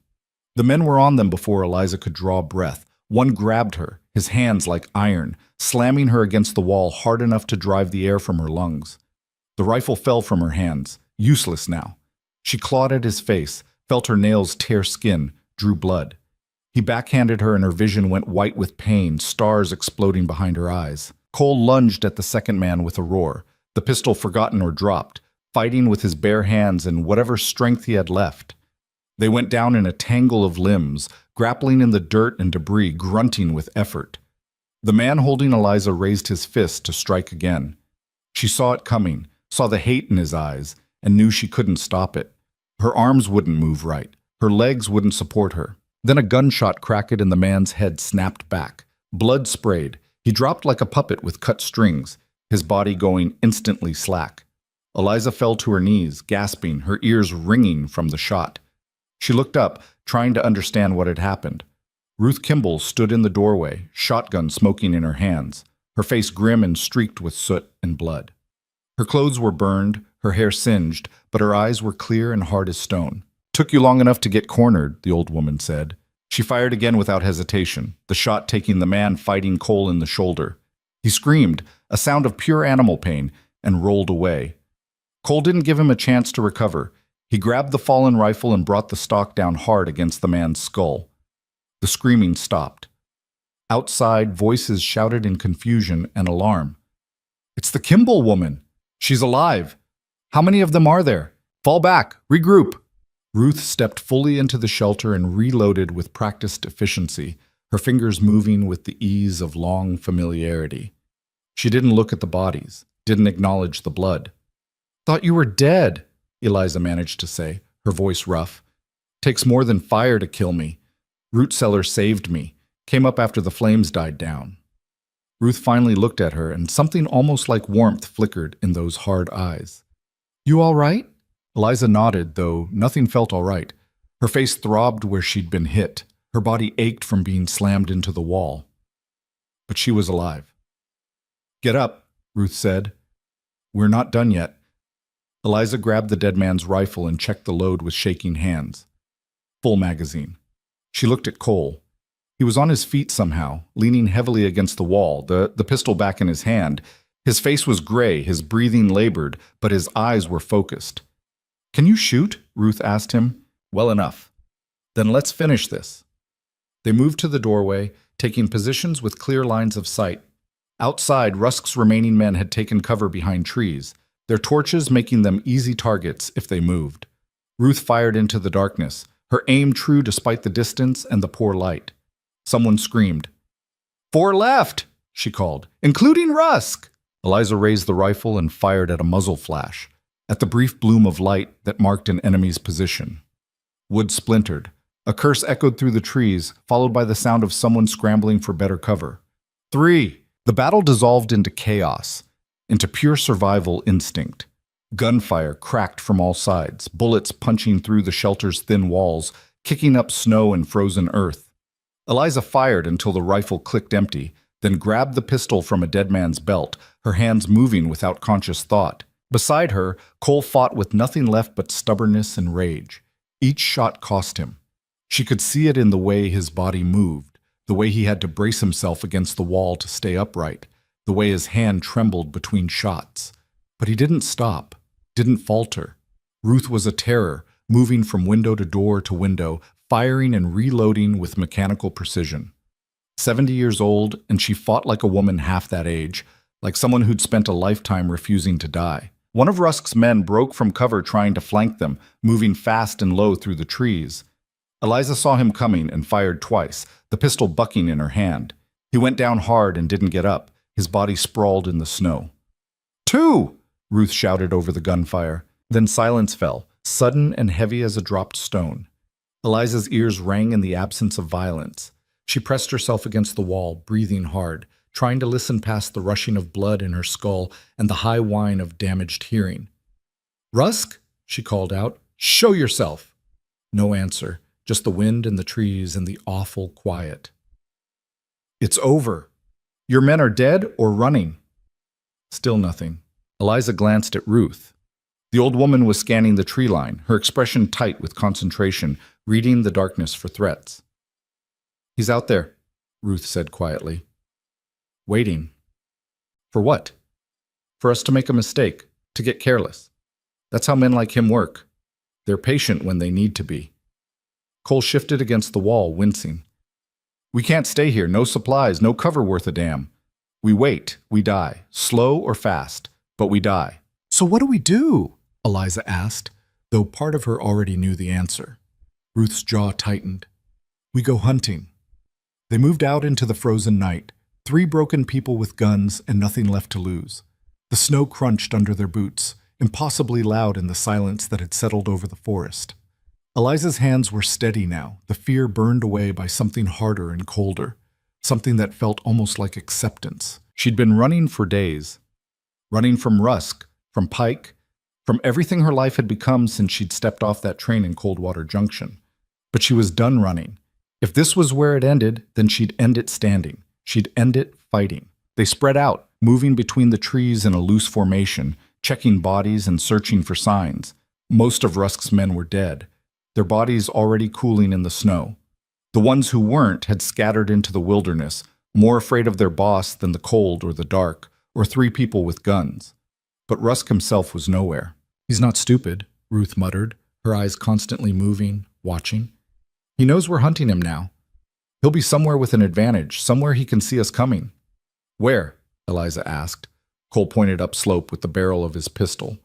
The men were on them before Eliza could draw breath. One grabbed her, his hands like iron, slamming her against the wall hard enough to drive the air from her lungs. The rifle fell from her hands, useless now. She clawed at his face, felt her nails tear skin, drew blood. He backhanded her and her vision went white with pain, stars exploding behind her eyes. Cole lunged at the second man with a roar, the pistol forgotten or dropped, fighting with his bare hands and whatever strength he had left. They went down in a tangle of limbs, grappling in the dirt and debris, grunting with effort. The man holding Eliza raised his fist to strike again. She saw it coming, saw the hate in his eyes, and knew she couldn't stop it. Her arms wouldn't move right. Her legs wouldn't support her. Then a gunshot cracked and the man's head snapped back. Blood sprayed. He dropped like a puppet with cut strings, his body going instantly slack. Eliza fell to her knees, gasping, her ears ringing from the shot. She looked up, trying to understand what had happened. Ruth Kimball stood in the doorway, shotgun smoking in her hands, her face grim and streaked with soot and blood. Her clothes were burned, her hair singed, but her eyes were clear and hard as stone. "Took you long enough to get cornered," the old woman said. She fired again without hesitation, the shot taking the man fighting Cole in the shoulder. He screamed, a sound of pure animal pain, and rolled away. Cole didn't give him a chance to recover. He grabbed the fallen rifle and brought the stock down hard against the man's skull. The screaming stopped. Outside, voices shouted in confusion and alarm. "It's the Kimball woman! She's alive! How many of them are there? Fall back! Regroup!" Ruth stepped fully into the shelter and reloaded with practiced efficiency, her fingers moving with the ease of long familiarity. She didn't look at the bodies, didn't acknowledge the blood. "Thought you were dead," Eliza managed to say, her voice rough. "Takes more than fire to kill me. Root cellar saved me, came up after the flames died down." Ruth finally looked at her, and something almost like warmth flickered in those hard eyes. "You all right?" Eliza nodded, though nothing felt all right. Her face throbbed where she'd been hit. Her body ached from being slammed into the wall. But she was alive. "Get up," Ruth said. "We're not done yet." Eliza grabbed the dead man's rifle and checked the load with shaking hands. Full magazine. She looked at Cole. He was on his feet somehow, leaning heavily against the wall, the pistol back in his hand. His face was gray, his breathing labored, but his eyes were focused. "Can you shoot?" Ruth asked him. "Well enough." "Then let's finish this." They moved to the doorway, taking positions with clear lines of sight. Outside, Rusk's remaining men had taken cover behind trees, their torches making them easy targets if they moved. Ruth fired into the darkness, her aim true despite the distance and the poor light. Someone screamed. "4 left!" she called, "including Rusk!" Eliza raised the rifle and fired at a muzzle flash, at the brief bloom of light that marked an enemy's position. Wood splintered. A curse echoed through the trees, followed by the sound of someone scrambling for better cover. 3. The battle dissolved into chaos, into pure survival instinct. Gunfire cracked from all sides, bullets punching through the shelter's thin walls, kicking up snow and frozen earth. Eliza fired until the rifle clicked empty, then grabbed the pistol from a dead man's belt, her hands moving without conscious thought. Beside her, Cole fought with nothing left but stubbornness and rage. Each shot cost him. She could see it in the way his body moved, the way he had to brace himself against the wall to stay upright, the way his hand trembled between shots. But he didn't stop, didn't falter. Ruth was a terror, moving from window to window, firing and reloading with mechanical precision. 70 years old, and she fought like a woman half that age, like someone who'd spent a lifetime refusing to die. One of Rusk's men broke from cover trying to flank them, moving fast and low through the trees. Eliza saw him coming and fired twice, the pistol bucking in her hand. He went down hard and didn't get up, his body sprawled in the snow. 2! Ruth shouted over the gunfire. Then silence fell, sudden and heavy as a dropped stone. Eliza's ears rang in the absence of violence. She pressed herself against the wall, breathing hard, trying to listen past the rushing of blood in her skull and the high whine of damaged hearing. "Rusk?" she called out. "Show yourself!" No answer, just the wind and the trees and the awful quiet. "It's over. Your men are dead or running." Still nothing. Eliza glanced at Ruth. The old woman was scanning the tree line, her expression tight with concentration, reading the darkness for threats. "He's out there," Ruth said quietly. "Waiting." "For what?" "For us to make a mistake, to get careless. That's how men like him work. They're patient when they need to be." Cole shifted against the wall, wincing. "We can't stay here, no supplies, no cover worth a damn. We wait, we die, slow or fast, but we die." "So what do we do?" Eliza asked, though part of her already knew the answer. Ruth's jaw tightened. "We go hunting." They moved out into the frozen night, 3 broken people with guns and nothing left to lose. The snow crunched under their boots, impossibly loud in the silence that had settled over the forest. Eliza's hands were steady now, the fear burned away by something harder and colder, something that felt almost like acceptance. She'd been running for days. Running from Rusk, from Pike, from everything her life had become since she'd stepped off that train in Coldwater Junction. But she was done running. If this was where it ended, then she'd end it standing. She'd end it fighting. They spread out, moving between the trees in a loose formation, checking bodies and searching for signs. Most of Rusk's men were dead, their bodies already cooling in the snow. The ones who weren't had scattered into the wilderness, more afraid of their boss than the cold or the dark, or 3 people with guns. But Rusk himself was nowhere. "He's not stupid," Ruth muttered, her eyes constantly moving, watching. "He knows we're hunting him now. He'll be somewhere with an advantage, somewhere he can see us coming." "Where?" Eliza asked. Cole pointed upslope with the barrel of his pistol.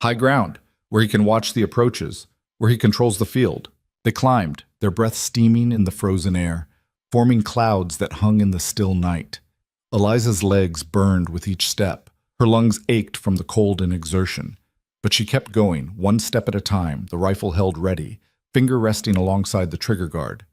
"High ground, where he can watch the approaches, where he controls the field." They climbed, their breath steaming in the frozen air, forming clouds that hung in the still night. Eliza's legs burned with each step. Her lungs ached from the cold and exertion. But she kept going, one step at a time, the rifle held ready, finger resting alongside the trigger guard.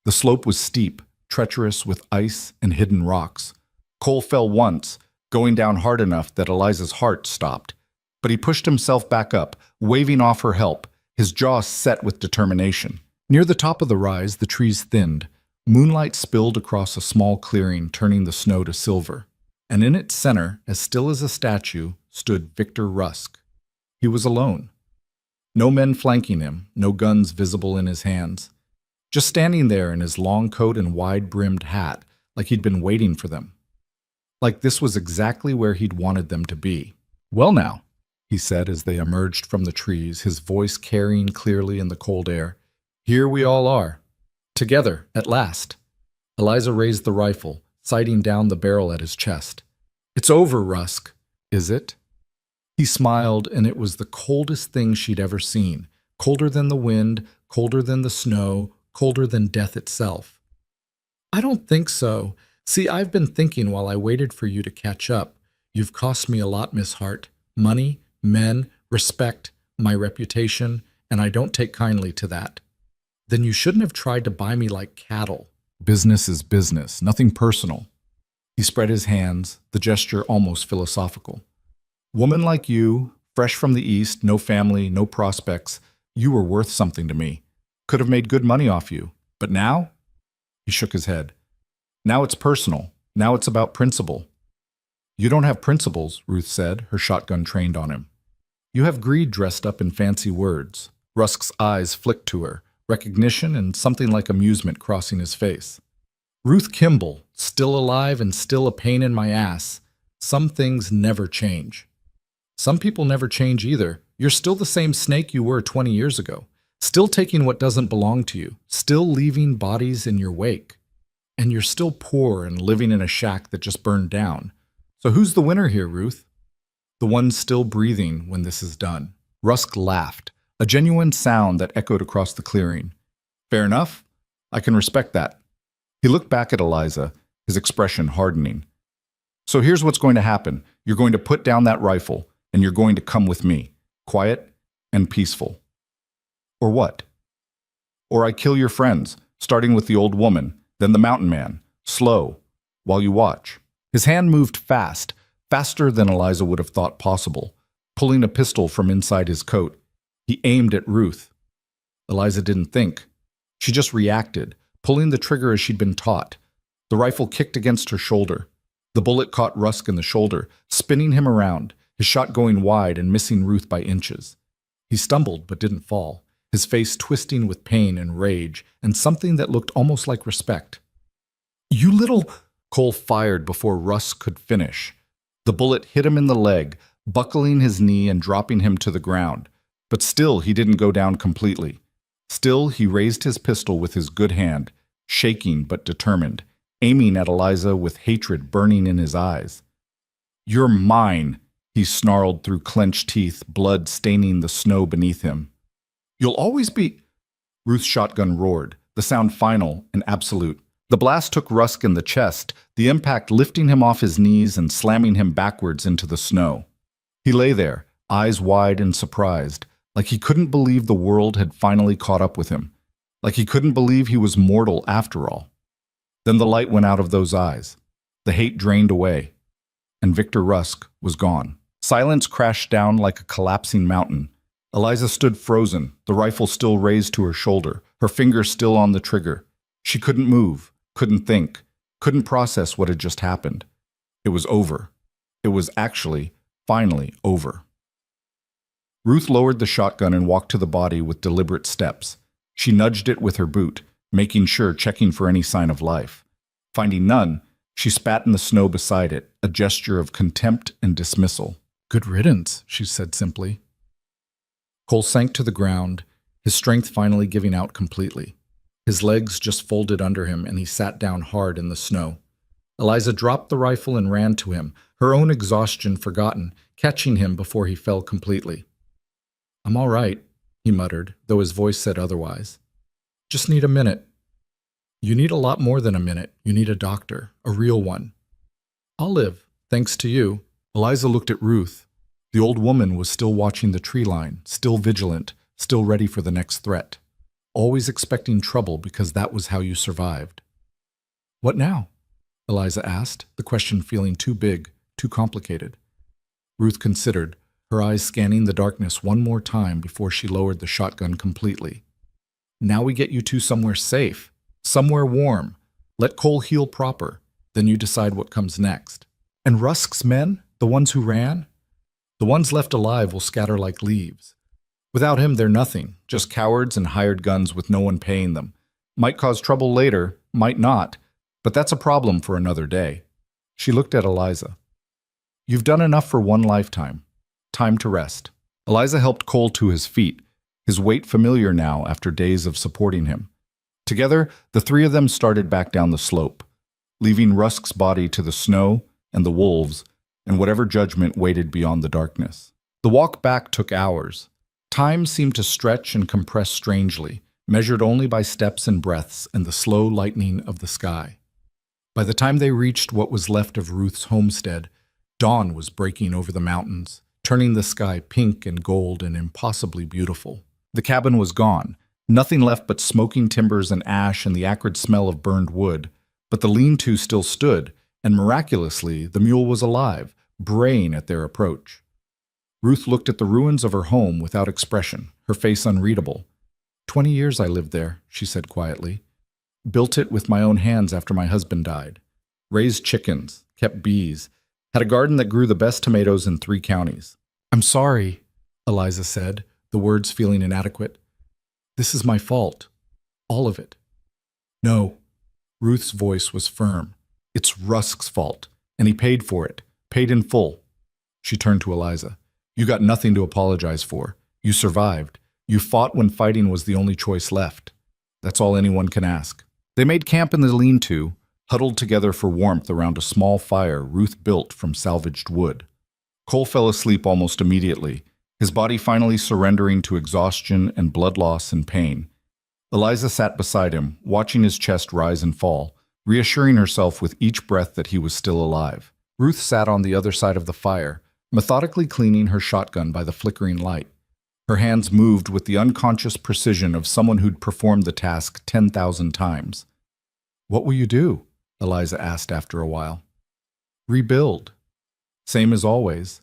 The slope was steep, treacherous with ice and hidden rocks. Cole fell once, going down hard enough that Eliza's heart stopped. But he pushed himself back up, waving off her help, his jaw set with determination. Near the top of the rise, the trees thinned. Moonlight spilled across a small clearing, turning the snow to silver. And in its center, as still as a statue, stood Victor Rusk. He was alone. No men flanking him, no guns visible in his hands. Just standing there in his long coat and wide-brimmed hat, like he'd been waiting for them. Like this was exactly where he'd wanted them to be. "Well now," he said as they emerged from the trees, his voice carrying clearly in the cold air. "Here we all are. Together, at last." Eliza raised the rifle, sighting down the barrel at his chest. "It's over, Rusk." "Is it?" He smiled, and it was the coldest thing she'd ever seen. Colder than the wind, colder than the snow, colder than death itself. "I don't think so. See, I've been thinking while I waited for you to catch up. You've cost me a lot, Miss Hart. Money, men, respect, my reputation, and I don't take kindly to that. Then you shouldn't have tried to buy me like cattle." "Business is business, nothing personal." He spread his hands, the gesture almost philosophical. "Woman like you, fresh from the East, no family, no prospects, you were worth something to me. Could have made good money off you. But now?" He shook his head. "Now it's personal. Now it's about principle." "You don't have principles," Ruth said, her shotgun trained on him. "You have greed dressed up in fancy words." Rusk's eyes flicked to her, recognition and something like amusement crossing his face. "Ruth Kimball, still alive and still a pain in my ass. Some things never change." "Some people never change either. You're still the same snake you were 20 years ago. Still taking what doesn't belong to you. Still leaving bodies in your wake. And you're still poor and living in a shack that just burned down. So who's the winner here, Ruth?" "The one still breathing when this is done." Rusk laughed, a genuine sound that echoed across the clearing. "Fair enough. I can respect that." He looked back at Eliza, his expression hardening. "So here's what's going to happen. You're going to put down that rifle, and you're going to come with me, quiet and peaceful." "Or what?" "Or I kill your friends, starting with the old woman, then the mountain man, slow, while you watch." His hand moved fast, faster than Eliza would have thought possible, pulling a pistol from inside his coat. He aimed at Ruth. Eliza didn't think. She just reacted, pulling the trigger as she'd been taught. The rifle kicked against her shoulder. The bullet caught Rusk in the shoulder, spinning him around, his shot going wide and missing Ruth by inches. He stumbled but didn't fall, his face twisting with pain and rage and something that looked almost like respect. "You little—" Cole fired before Russ could finish. The bullet hit him in the leg, buckling his knee and dropping him to the ground. But still he didn't go down completely. Still he raised his pistol with his good hand, shaking but determined, aiming at Eliza with hatred burning in his eyes. "You're mine," he snarled through clenched teeth, blood staining the snow beneath him. "You'll always be—" Ruth's shotgun roared, the sound final and absolute. The blast took Rusk in the chest, the impact lifting him off his knees and slamming him backwards into the snow. He lay there, eyes wide and surprised, like he couldn't believe the world had finally caught up with him, like he couldn't believe he was mortal after all. Then the light went out of those eyes, the hate drained away, and Victor Rusk was gone. Silence crashed down like a collapsing mountain. Eliza stood frozen, the rifle still raised to her shoulder, her fingers still on the trigger. She couldn't move, couldn't think, couldn't process what had just happened. It was over. It was actually, finally, over. Ruth lowered the shotgun and walked to the body with deliberate steps. She nudged it with her boot, making sure, checking for any sign of life. Finding none, she spat in the snow beside it, a gesture of contempt and dismissal. "Good riddance," she said simply. Cole sank to the ground, his strength finally giving out completely. His legs just folded under him, and he sat down hard in the snow. Eliza dropped the rifle and ran to him, her own exhaustion forgotten, catching him before he fell completely. "I'm all right," he muttered, though his voice said otherwise. "Just need a minute." "You need a lot more than a minute. You need a doctor, a real one." "I'll live, thanks to you." Eliza looked at Ruth. The old woman was still watching the tree line, still vigilant, still ready for the next threat. Always expecting trouble because that was how you survived. "What now?" Eliza asked, the question feeling too big, too complicated. Ruth considered, her eyes scanning the darkness one more time before she lowered the shotgun completely. "Now we get you two somewhere safe, somewhere warm. Let Cole heal proper, then you decide what comes next. And Rusk's men, the ones who ran? The ones left alive will scatter like leaves. Without him, they're nothing, just cowards and hired guns with no one paying them. Might cause trouble later, might not, but that's a problem for another day." She looked at Eliza. "You've done enough for one lifetime. Time to rest." Eliza helped Cole to his feet, his weight familiar now after days of supporting him. Together, the three of them started back down the slope, leaving Rusk's body to the snow and the wolves and whatever judgment waited beyond the darkness. The walk back took hours. Time seemed to stretch and compress strangely, measured only by steps and breaths and the slow lightening of the sky. By the time they reached what was left of Ruth's homestead, dawn was breaking over the mountains, turning the sky pink and gold and impossibly beautiful. The cabin was gone, nothing left but smoking timbers and ash and the acrid smell of burned wood, but the lean-to still stood, and miraculously the mule was alive, braying at their approach. Ruth looked at the ruins of her home without expression, her face unreadable. 20 years I lived there," she said quietly. "Built it with my own hands after my husband died. Raised chickens, kept bees, had a garden that grew the best tomatoes in 3 counties. "I'm sorry," Eliza said, the words feeling inadequate. "This is my fault. All of it." "No." Ruth's voice was firm. "It's Rusk's fault, and he paid for it, paid in full." She turned to Eliza. "You got nothing to apologize for. You survived. You fought when fighting was the only choice left. That's all anyone can ask." They made camp in the lean-to, huddled together for warmth around a small fire Ruth built from salvaged wood. Cole fell asleep almost immediately, his body finally surrendering to exhaustion and blood loss and pain. Eliza sat beside him, watching his chest rise and fall, reassuring herself with each breath that he was still alive. Ruth sat on the other side of the fire, methodically cleaning her shotgun by the flickering light. Her hands moved with the unconscious precision of someone who'd performed the task 10,000 times. "What will you do?" Eliza asked after a while. "Rebuild. Same as always."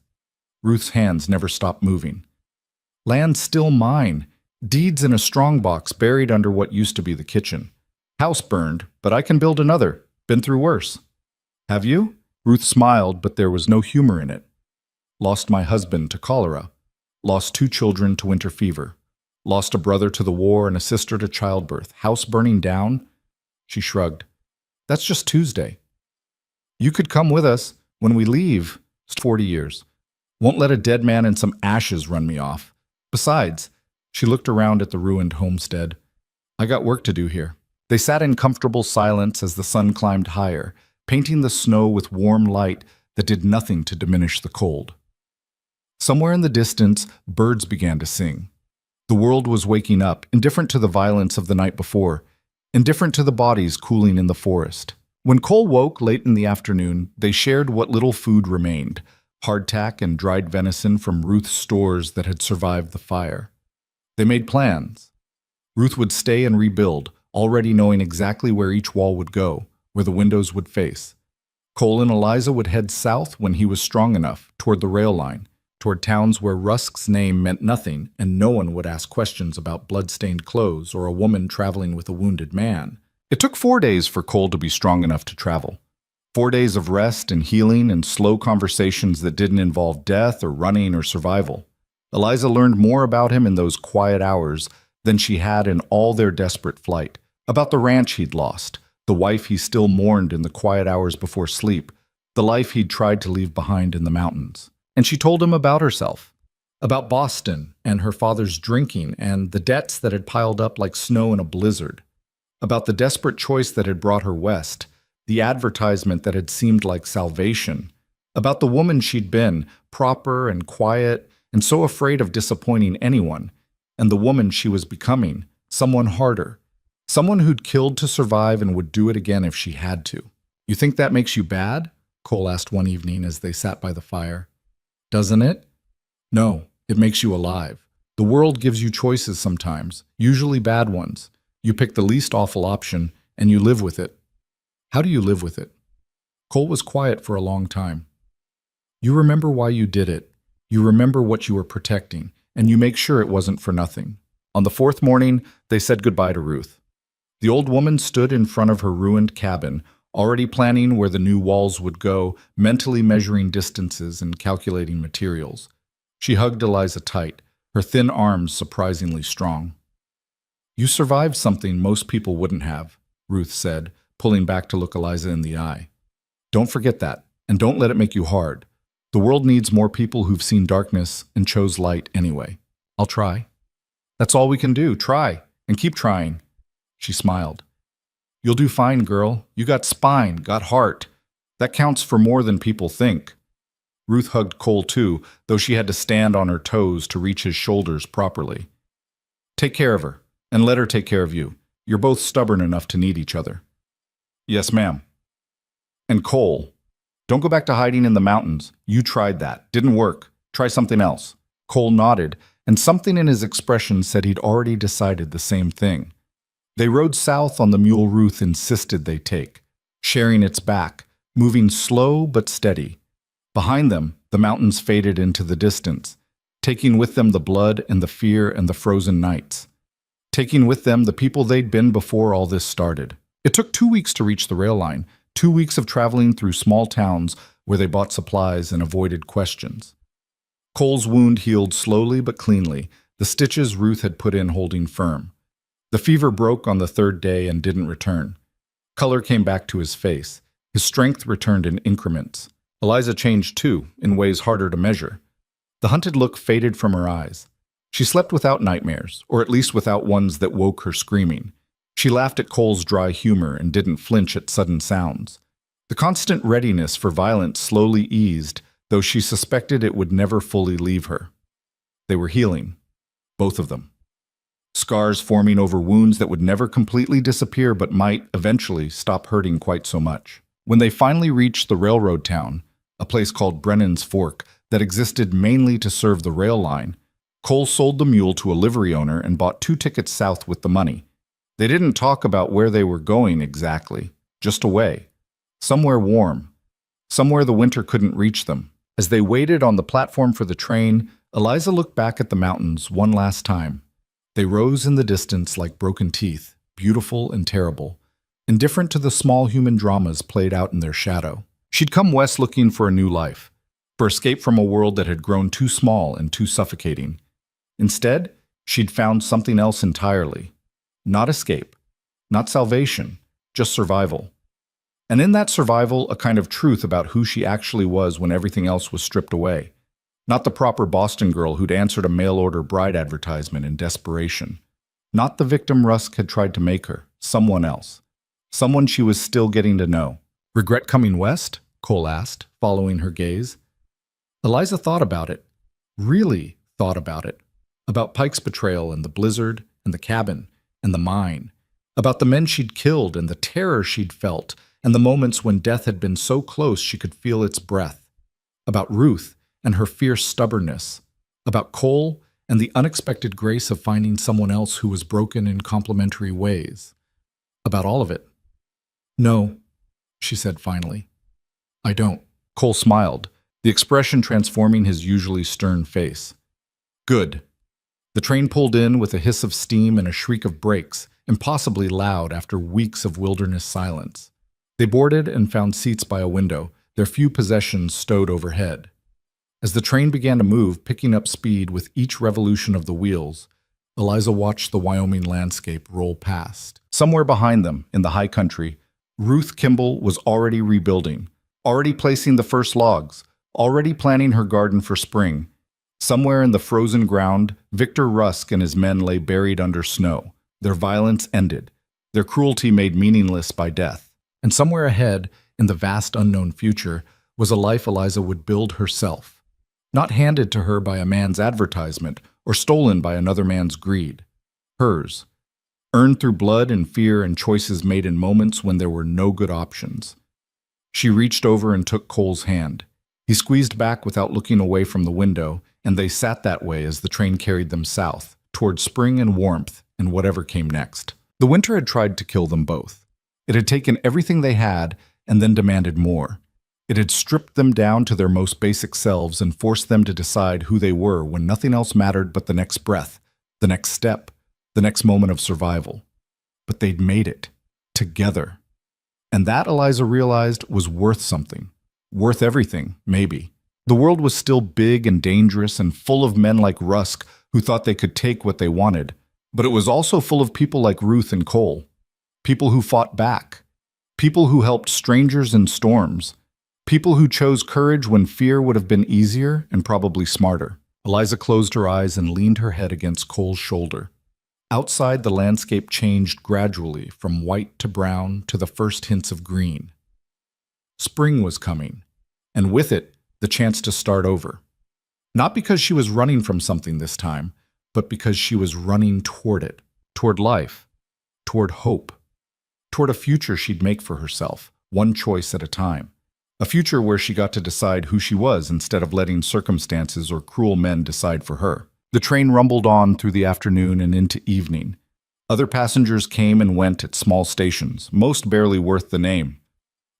Ruth's hands never stopped moving. "Land's still mine. Deeds in a strongbox buried under what used to be the kitchen. House burned, but I can build another. Been through worse." "Have you?" Ruth smiled, but there was no humor in it. Lost my husband to cholera. Lost 2 children to winter fever. Lost a brother to the war and a sister to childbirth. House burning down? She shrugged. That's just Tuesday. You could come with us. When we leave, it's 40 years. Won't let a dead man and some ashes run me off. Besides, she looked around at the ruined homestead. I got work to do here. They sat in comfortable silence as the sun climbed higher, painting the snow with warm light that did nothing to diminish the cold. Somewhere in the distance, birds began to sing. The world was waking up, indifferent to the violence of the night before, indifferent to the bodies cooling in the forest. When Cole woke late in the afternoon, they shared what little food remained, hardtack and dried venison from Ruth's stores that had survived the fire. They made plans. Ruth would stay and rebuild, already knowing exactly where each wall would go, where the windows would face. Cole and Eliza would head south when he was strong enough, toward the rail line, toward towns where Rusk's name meant nothing and no one would ask questions about blood-stained clothes or a woman traveling with a wounded man. It took 4 days for Cole to be strong enough to travel. 4 days of rest and healing and slow conversations that didn't involve death or running or survival. Eliza learned more about him in those quiet hours than she had in all their desperate flight. About the ranch he'd lost, the wife he still mourned in the quiet hours before sleep, the life he'd tried to leave behind in the mountains. And she told him about herself, about Boston and her father's drinking and the debts that had piled up like snow in a blizzard, about the desperate choice that had brought her west, the advertisement that had seemed like salvation, about the woman she'd been, proper and quiet and so afraid of disappointing anyone, and the woman she was becoming, someone harder, someone who'd killed to survive and would do it again if she had to. You think that makes you bad? Cole asked one evening as they sat by the fire. Doesn't it? No, it makes you alive. The world gives you choices sometimes, usually bad ones. You pick the least awful option, and you live with it. How do you live with it? Cole was quiet for a long time. You remember why you did it. You remember what you were protecting, and you make sure it wasn't for nothing. On the 4th morning, they said goodbye to Ruth. The old woman stood in front of her ruined cabin, already planning where the new walls would go, mentally measuring distances and calculating materials. She hugged Eliza tight, her thin arms surprisingly strong. You survived something most people wouldn't have, Ruth said, pulling back to look Eliza in the eye. Don't forget that, and don't let it make you hard. The world needs more people who've seen darkness and chose light anyway. I'll try. That's all we can do, try, and keep trying. She smiled. You'll do fine, girl. You got spine, got heart. That counts for more than people think. Ruth hugged Cole too, though she had to stand on her toes to reach his shoulders properly. Take care of her, and let her take care of you. You're both stubborn enough to need each other. Yes, ma'am. And Cole, don't go back to hiding in the mountains. You tried that. Didn't work. Try something else. Cole nodded, and something in his expression said he'd already decided the same thing. They rode south on the mule Ruth insisted they take, sharing its back, moving slow but steady. Behind them, the mountains faded into the distance, taking with them the blood and the fear and the frozen nights, taking with them the people they'd been before all this started. It took 2 weeks to reach the rail line, 2 weeks of traveling through small towns where they bought supplies and avoided questions. Cole's wound healed slowly but cleanly, the stitches Ruth had put in holding firm. The fever broke on the 3rd day and didn't return. Color came back to his face. His strength returned in increments. Eliza changed too, in ways harder to measure. The hunted look faded from her eyes. She slept without nightmares, or at least without ones that woke her screaming. She laughed at Cole's dry humor and didn't flinch at sudden sounds. The constant readiness for violence slowly eased, though she suspected it would never fully leave her. They were healing, both of them. Scars forming over wounds that would never completely disappear but might, eventually, stop hurting quite so much. When they finally reached the railroad town, a place called Brennan's Fork that existed mainly to serve the rail line, Cole sold the mule to a livery owner and bought 2 tickets south with the money. They didn't talk about where they were going exactly, just away. Somewhere warm. Somewhere the winter couldn't reach them. As they waited on the platform for the train, Eliza looked back at the mountains one last time. They rose in the distance like broken teeth, beautiful and terrible, indifferent to the small human dramas played out in their shadow. She'd come west looking for a new life. for escape from a world that had grown too small and too suffocating. Instead, she'd found something else entirely. Not escape, not salvation, just survival. And in that survival, a kind of truth about who she actually was when everything else was stripped away. Not the proper Boston girl who'd answered a mail-order bride advertisement in desperation. Not the victim Rusk had tried to make her. Someone else. Someone she was still getting to know. Regret coming west? Cole asked, following her gaze. Eliza thought about it. Really thought about it. About Pike's betrayal and the blizzard and the cabin and the mine. About the men she'd killed and the terror she'd felt and the moments when death had been so close she could feel its breath. About Ruth and her fierce stubbornness. About Cole and the unexpected grace of finding someone else who was broken in complementary ways. About all of it. No, she said finally. I don't. Cole smiled, the expression transforming his usually stern face. Good. The train pulled in with a hiss of steam and a shriek of brakes, impossibly loud after weeks of wilderness silence. They boarded and found seats by a window, their few possessions stowed overhead. As the train began to move, picking up speed with each revolution of the wheels, Eliza watched the Wyoming landscape roll past. Somewhere behind them, in the high country, Ruth Kimball was already rebuilding, already placing the first logs, already planning her garden for spring. Somewhere in the frozen ground, Victor Rusk and his men lay buried under snow, their violence ended, their cruelty made meaningless by death. And somewhere ahead, in the vast unknown future, was a life Eliza would build herself. Not handed to her by a man's advertisement or stolen by another man's greed. Hers. Earned through blood and fear and choices made in moments when there were no good options. She reached over and took Cole's hand. He squeezed back without looking away from the window, and they sat that way as the train carried them south, toward spring and warmth and whatever came next. The winter had tried to kill them both. It had taken everything they had and then demanded more. It had stripped them down to their most basic selves and forced them to decide who they were when nothing else mattered but the next breath, the next step, the next moment of survival. But they'd made it. Together. And that, Eliza realized, was worth something. Worth everything, maybe. The world was still big and dangerous and full of men like Rusk who thought they could take what they wanted. But it was also full of people like Ruth and Cole. People who fought back. People who helped strangers in storms. People who chose courage when fear would have been easier and probably smarter. Eliza closed her eyes and leaned her head against Cole's shoulder. Outside, the landscape changed gradually from white to brown to the first hints of green. Spring was coming, and with it, the chance to start over. Not because she was running from something this time, but because she was running toward it, toward life, toward hope, toward a future she'd make for herself, one choice at a time. A future where she got to decide who she was instead of letting circumstances or cruel men decide for her. The train rumbled on through the afternoon and into evening. Other passengers came and went at small stations, most barely worth the name.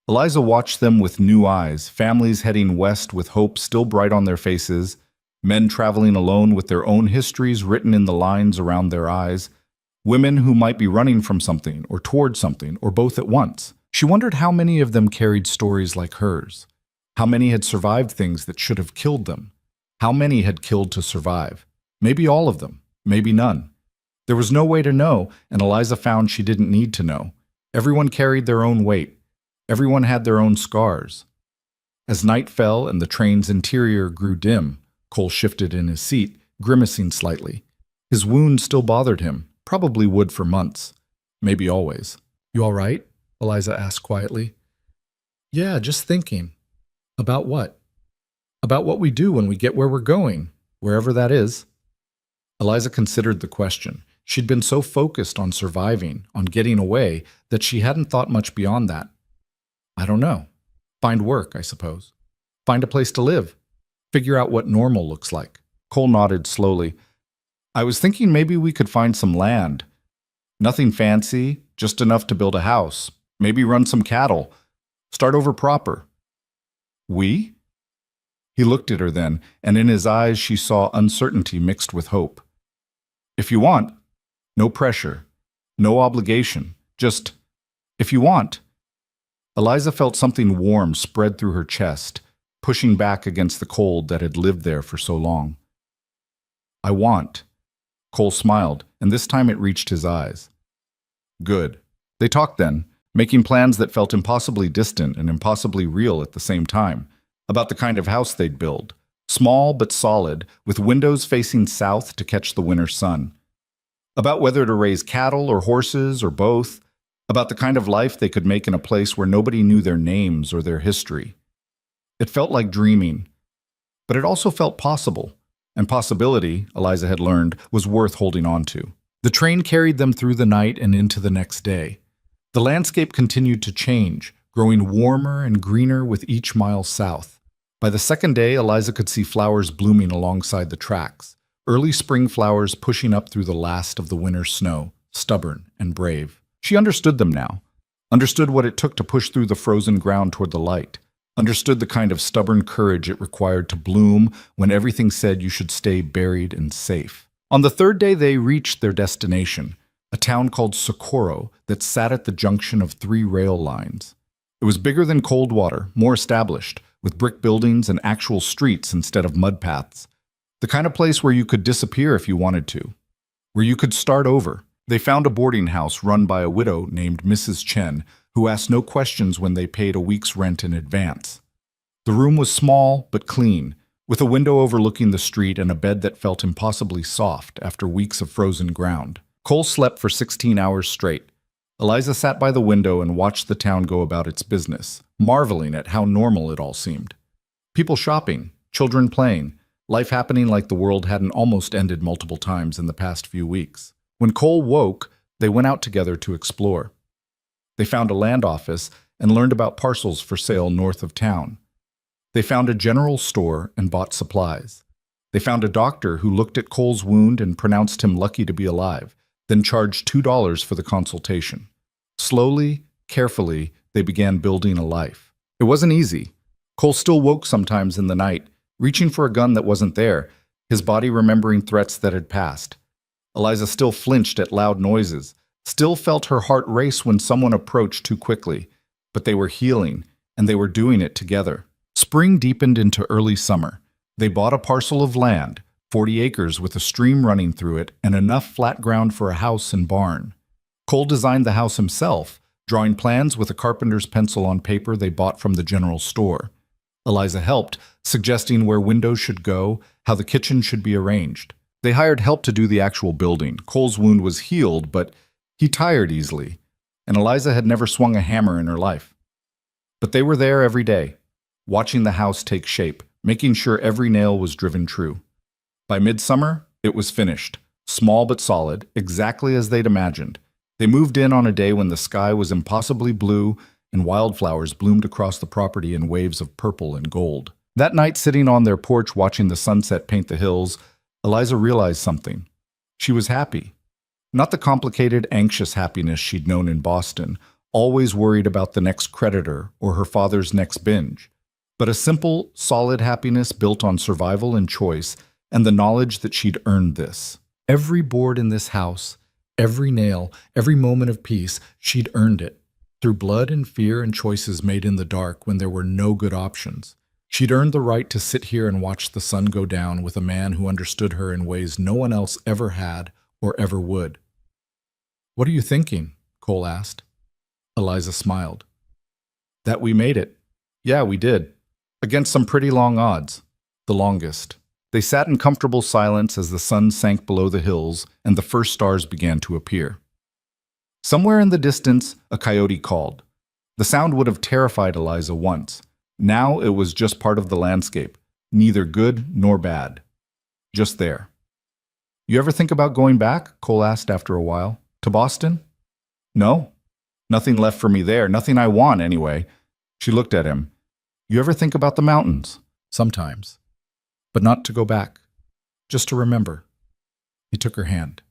Eliza watched them with new eyes, families heading west with hope still bright on their faces, men traveling alone with their own histories written in the lines around their eyes, women who might be running from something or toward something or both at once. She wondered how many of them carried stories like hers. How many had survived things that should have killed them? How many had killed to survive? Maybe all of them, maybe none. There was no way to know, and Eliza found she didn't need to know. Everyone carried their own weight. Everyone had their own scars. As night fell and the train's interior grew dim, Cole shifted in his seat, grimacing slightly. His wound still bothered him, probably would for months, maybe always. "You all right?" Eliza asked quietly. "Yeah, just thinking." "About what?" "About what we do when we get where we're going, wherever that is." Eliza considered the question. She'd been so focused on surviving, on getting away, that she hadn't thought much beyond that. "I don't know. Find work, I suppose. Find a place to live. Figure out what normal looks like." Cole nodded slowly. "I was thinking maybe we could find some land. Nothing fancy, just enough to build a house. Maybe run some cattle. Start over proper." "We?" He looked at her then, and in his eyes she saw uncertainty mixed with hope. "If you want. No pressure. No obligation. Just, if you want." Eliza felt something warm spread through her chest. pushing back against the cold that had lived there for so long. I want. Cole smiled, and this time it reached his eyes. Good. They talked then, making plans that felt impossibly distant and impossibly real at the same time, about the kind of house they'd build. Small but solid, with windows facing south to catch the winter sun. About whether to raise cattle or horses or both. About the kind of life they could make in a place where nobody knew their names or their history. It felt like dreaming, but it also felt possible. And possibility, Eliza had learned, was worth holding on to. The train carried them through the night and into the next day. The landscape continued to change, growing warmer and greener with each mile south. By the second day, Eliza could see flowers blooming alongside the tracks, early spring flowers pushing up through the last of the winter snow, stubborn and brave. She understood them now, understood what it took to push through the frozen ground toward the light, understood the kind of stubborn courage it required to bloom when everything said you should stay buried and safe. On the third day, they reached their destination, a town called Socorro that sat at the junction of 3 rail lines. It was bigger than Coldwater, more established, with brick buildings and actual streets instead of mud paths. The kind of place where you could disappear if you wanted to, where you could start over. They found a boarding house run by a widow named Mrs. Chen, who asked no questions when they paid a week's rent in advance. The room was small but clean, with a window overlooking the street and a bed that felt impossibly soft after weeks of frozen ground. Cole slept for 16 hours straight. Eliza sat by the window and watched the town go about its business, marveling at how normal it all seemed. People shopping, children playing, life happening like the world hadn't almost ended multiple times in the past few weeks. When Cole woke, they went out together to explore. They found a land office and learned about parcels for sale north of town. They found a general store and bought supplies. They found a doctor who looked at Cole's wound and pronounced him lucky to be alive, then charged $2 for the consultation. Slowly, carefully, they began building a life. It wasn't easy. Cole still woke sometimes in the night, reaching for a gun that wasn't there, his body remembering threats that had passed. Eliza still flinched at loud noises, still felt her heart race when someone approached too quickly, but they were healing, and they were doing it together. Spring deepened into early summer. They bought a parcel of land, 40 acres with a stream running through it and enough flat ground for a house and barn. Cole designed the house himself, drawing plans with a carpenter's pencil on paper they bought from the general store. Eliza helped, suggesting where windows should go, how the kitchen should be arranged. They hired help to do the actual building. Cole's wound was healed, but he tired easily, and Eliza had never swung a hammer in her life. But they were there every day, watching the house take shape, making sure every nail was driven true. By midsummer, it was finished, small but solid, exactly as they'd imagined. They moved in on a day when the sky was impossibly blue and wildflowers bloomed across the property in waves of purple and gold. That night, sitting on their porch watching the sunset paint the hills, Eliza realized something. She was happy. Not the complicated, anxious happiness she'd known in Boston, always worried about the next creditor or her father's next binge, but a simple, solid happiness built on survival and choice and the knowledge that she'd earned this. Every board in this house, every nail, every moment of peace, she'd earned it, through blood and fear and choices made in the dark when there were no good options. She'd earned the right to sit here and watch the sun go down with a man who understood her in ways no one else ever had or ever would. "What are you thinking?" Cole asked. Eliza smiled. "That we made it. Yeah, we did. Against some pretty long odds. The longest." They sat in comfortable silence as the sun sank below the hills and the first stars began to appear. Somewhere in the distance, a coyote called. The sound would have terrified Eliza once. Now it was just part of the landscape, neither good nor bad. Just there. "You ever think about going back?" Cole asked after a while. "To Boston?" "No. Nothing left for me there, nothing I want anyway." She looked at him. "You ever think about the mountains?" "Sometimes. But not to go back. Just to remember." He took her hand.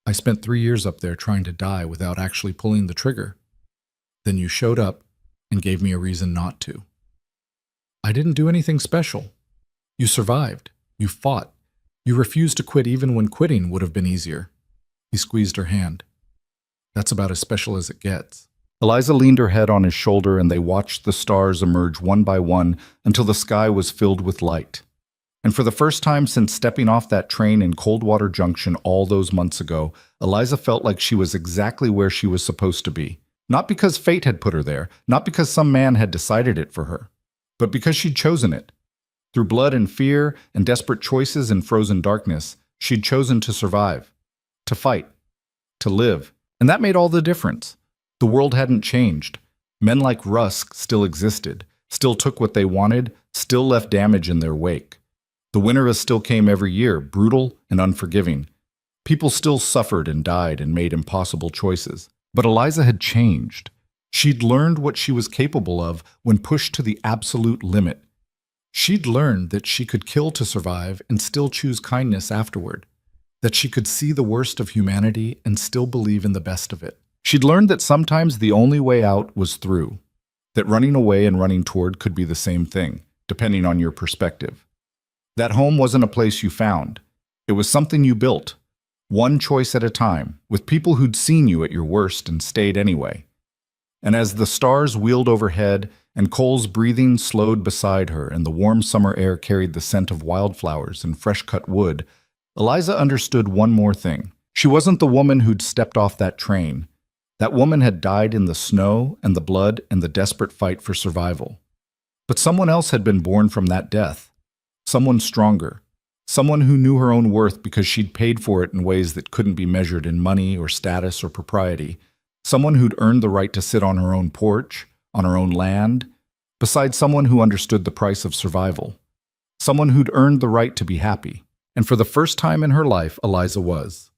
"I spent 3 years up there trying to die without actually pulling the trigger. Then you showed up and gave me a reason not to. I didn't do anything special. You survived. You fought. You refused to quit even when quitting would have been easier." He squeezed her hand. "That's about as special as it gets." Eliza leaned her head on his shoulder and they watched the stars emerge one by one until the sky was filled with light. And for the first time since stepping off that train in Coldwater Junction all those months ago, Eliza felt like she was exactly where she was supposed to be. Not because fate had put her there, not because some man had decided it for her, but because she'd chosen it. Through blood and fear and desperate choices in frozen darkness, she'd chosen to survive, to fight, to live. And that made all the difference. The world hadn't changed. Men like Rusk still existed, still took what they wanted, still left damage in their wake. The winter still came every year, brutal and unforgiving. People still suffered and died and made impossible choices. But Eliza had changed. She'd learned what she was capable of when pushed to the absolute limit. She'd learned that she could kill to survive and still choose kindness afterward, that she could see the worst of humanity and still believe in the best of it. She'd learned that sometimes the only way out was through, that running away and running toward could be the same thing, depending on your perspective. That home wasn't a place you found. It was something you built, one choice at a time, with people who'd seen you at your worst and stayed anyway. And as the stars wheeled overhead and Cole's breathing slowed beside her and the warm summer air carried the scent of wildflowers and fresh-cut wood, Eliza understood one more thing. She wasn't the woman who'd stepped off that train. That woman had died in the snow and the blood and the desperate fight for survival. But someone else had been born from that death. Someone stronger. Someone who knew her own worth because she'd paid for it in ways that couldn't be measured in money or status or propriety. Someone who'd earned the right to sit on her own porch, on her own land, beside someone who understood the price of survival. Someone who'd earned the right to be happy. And for the first time in her life, Eliza was.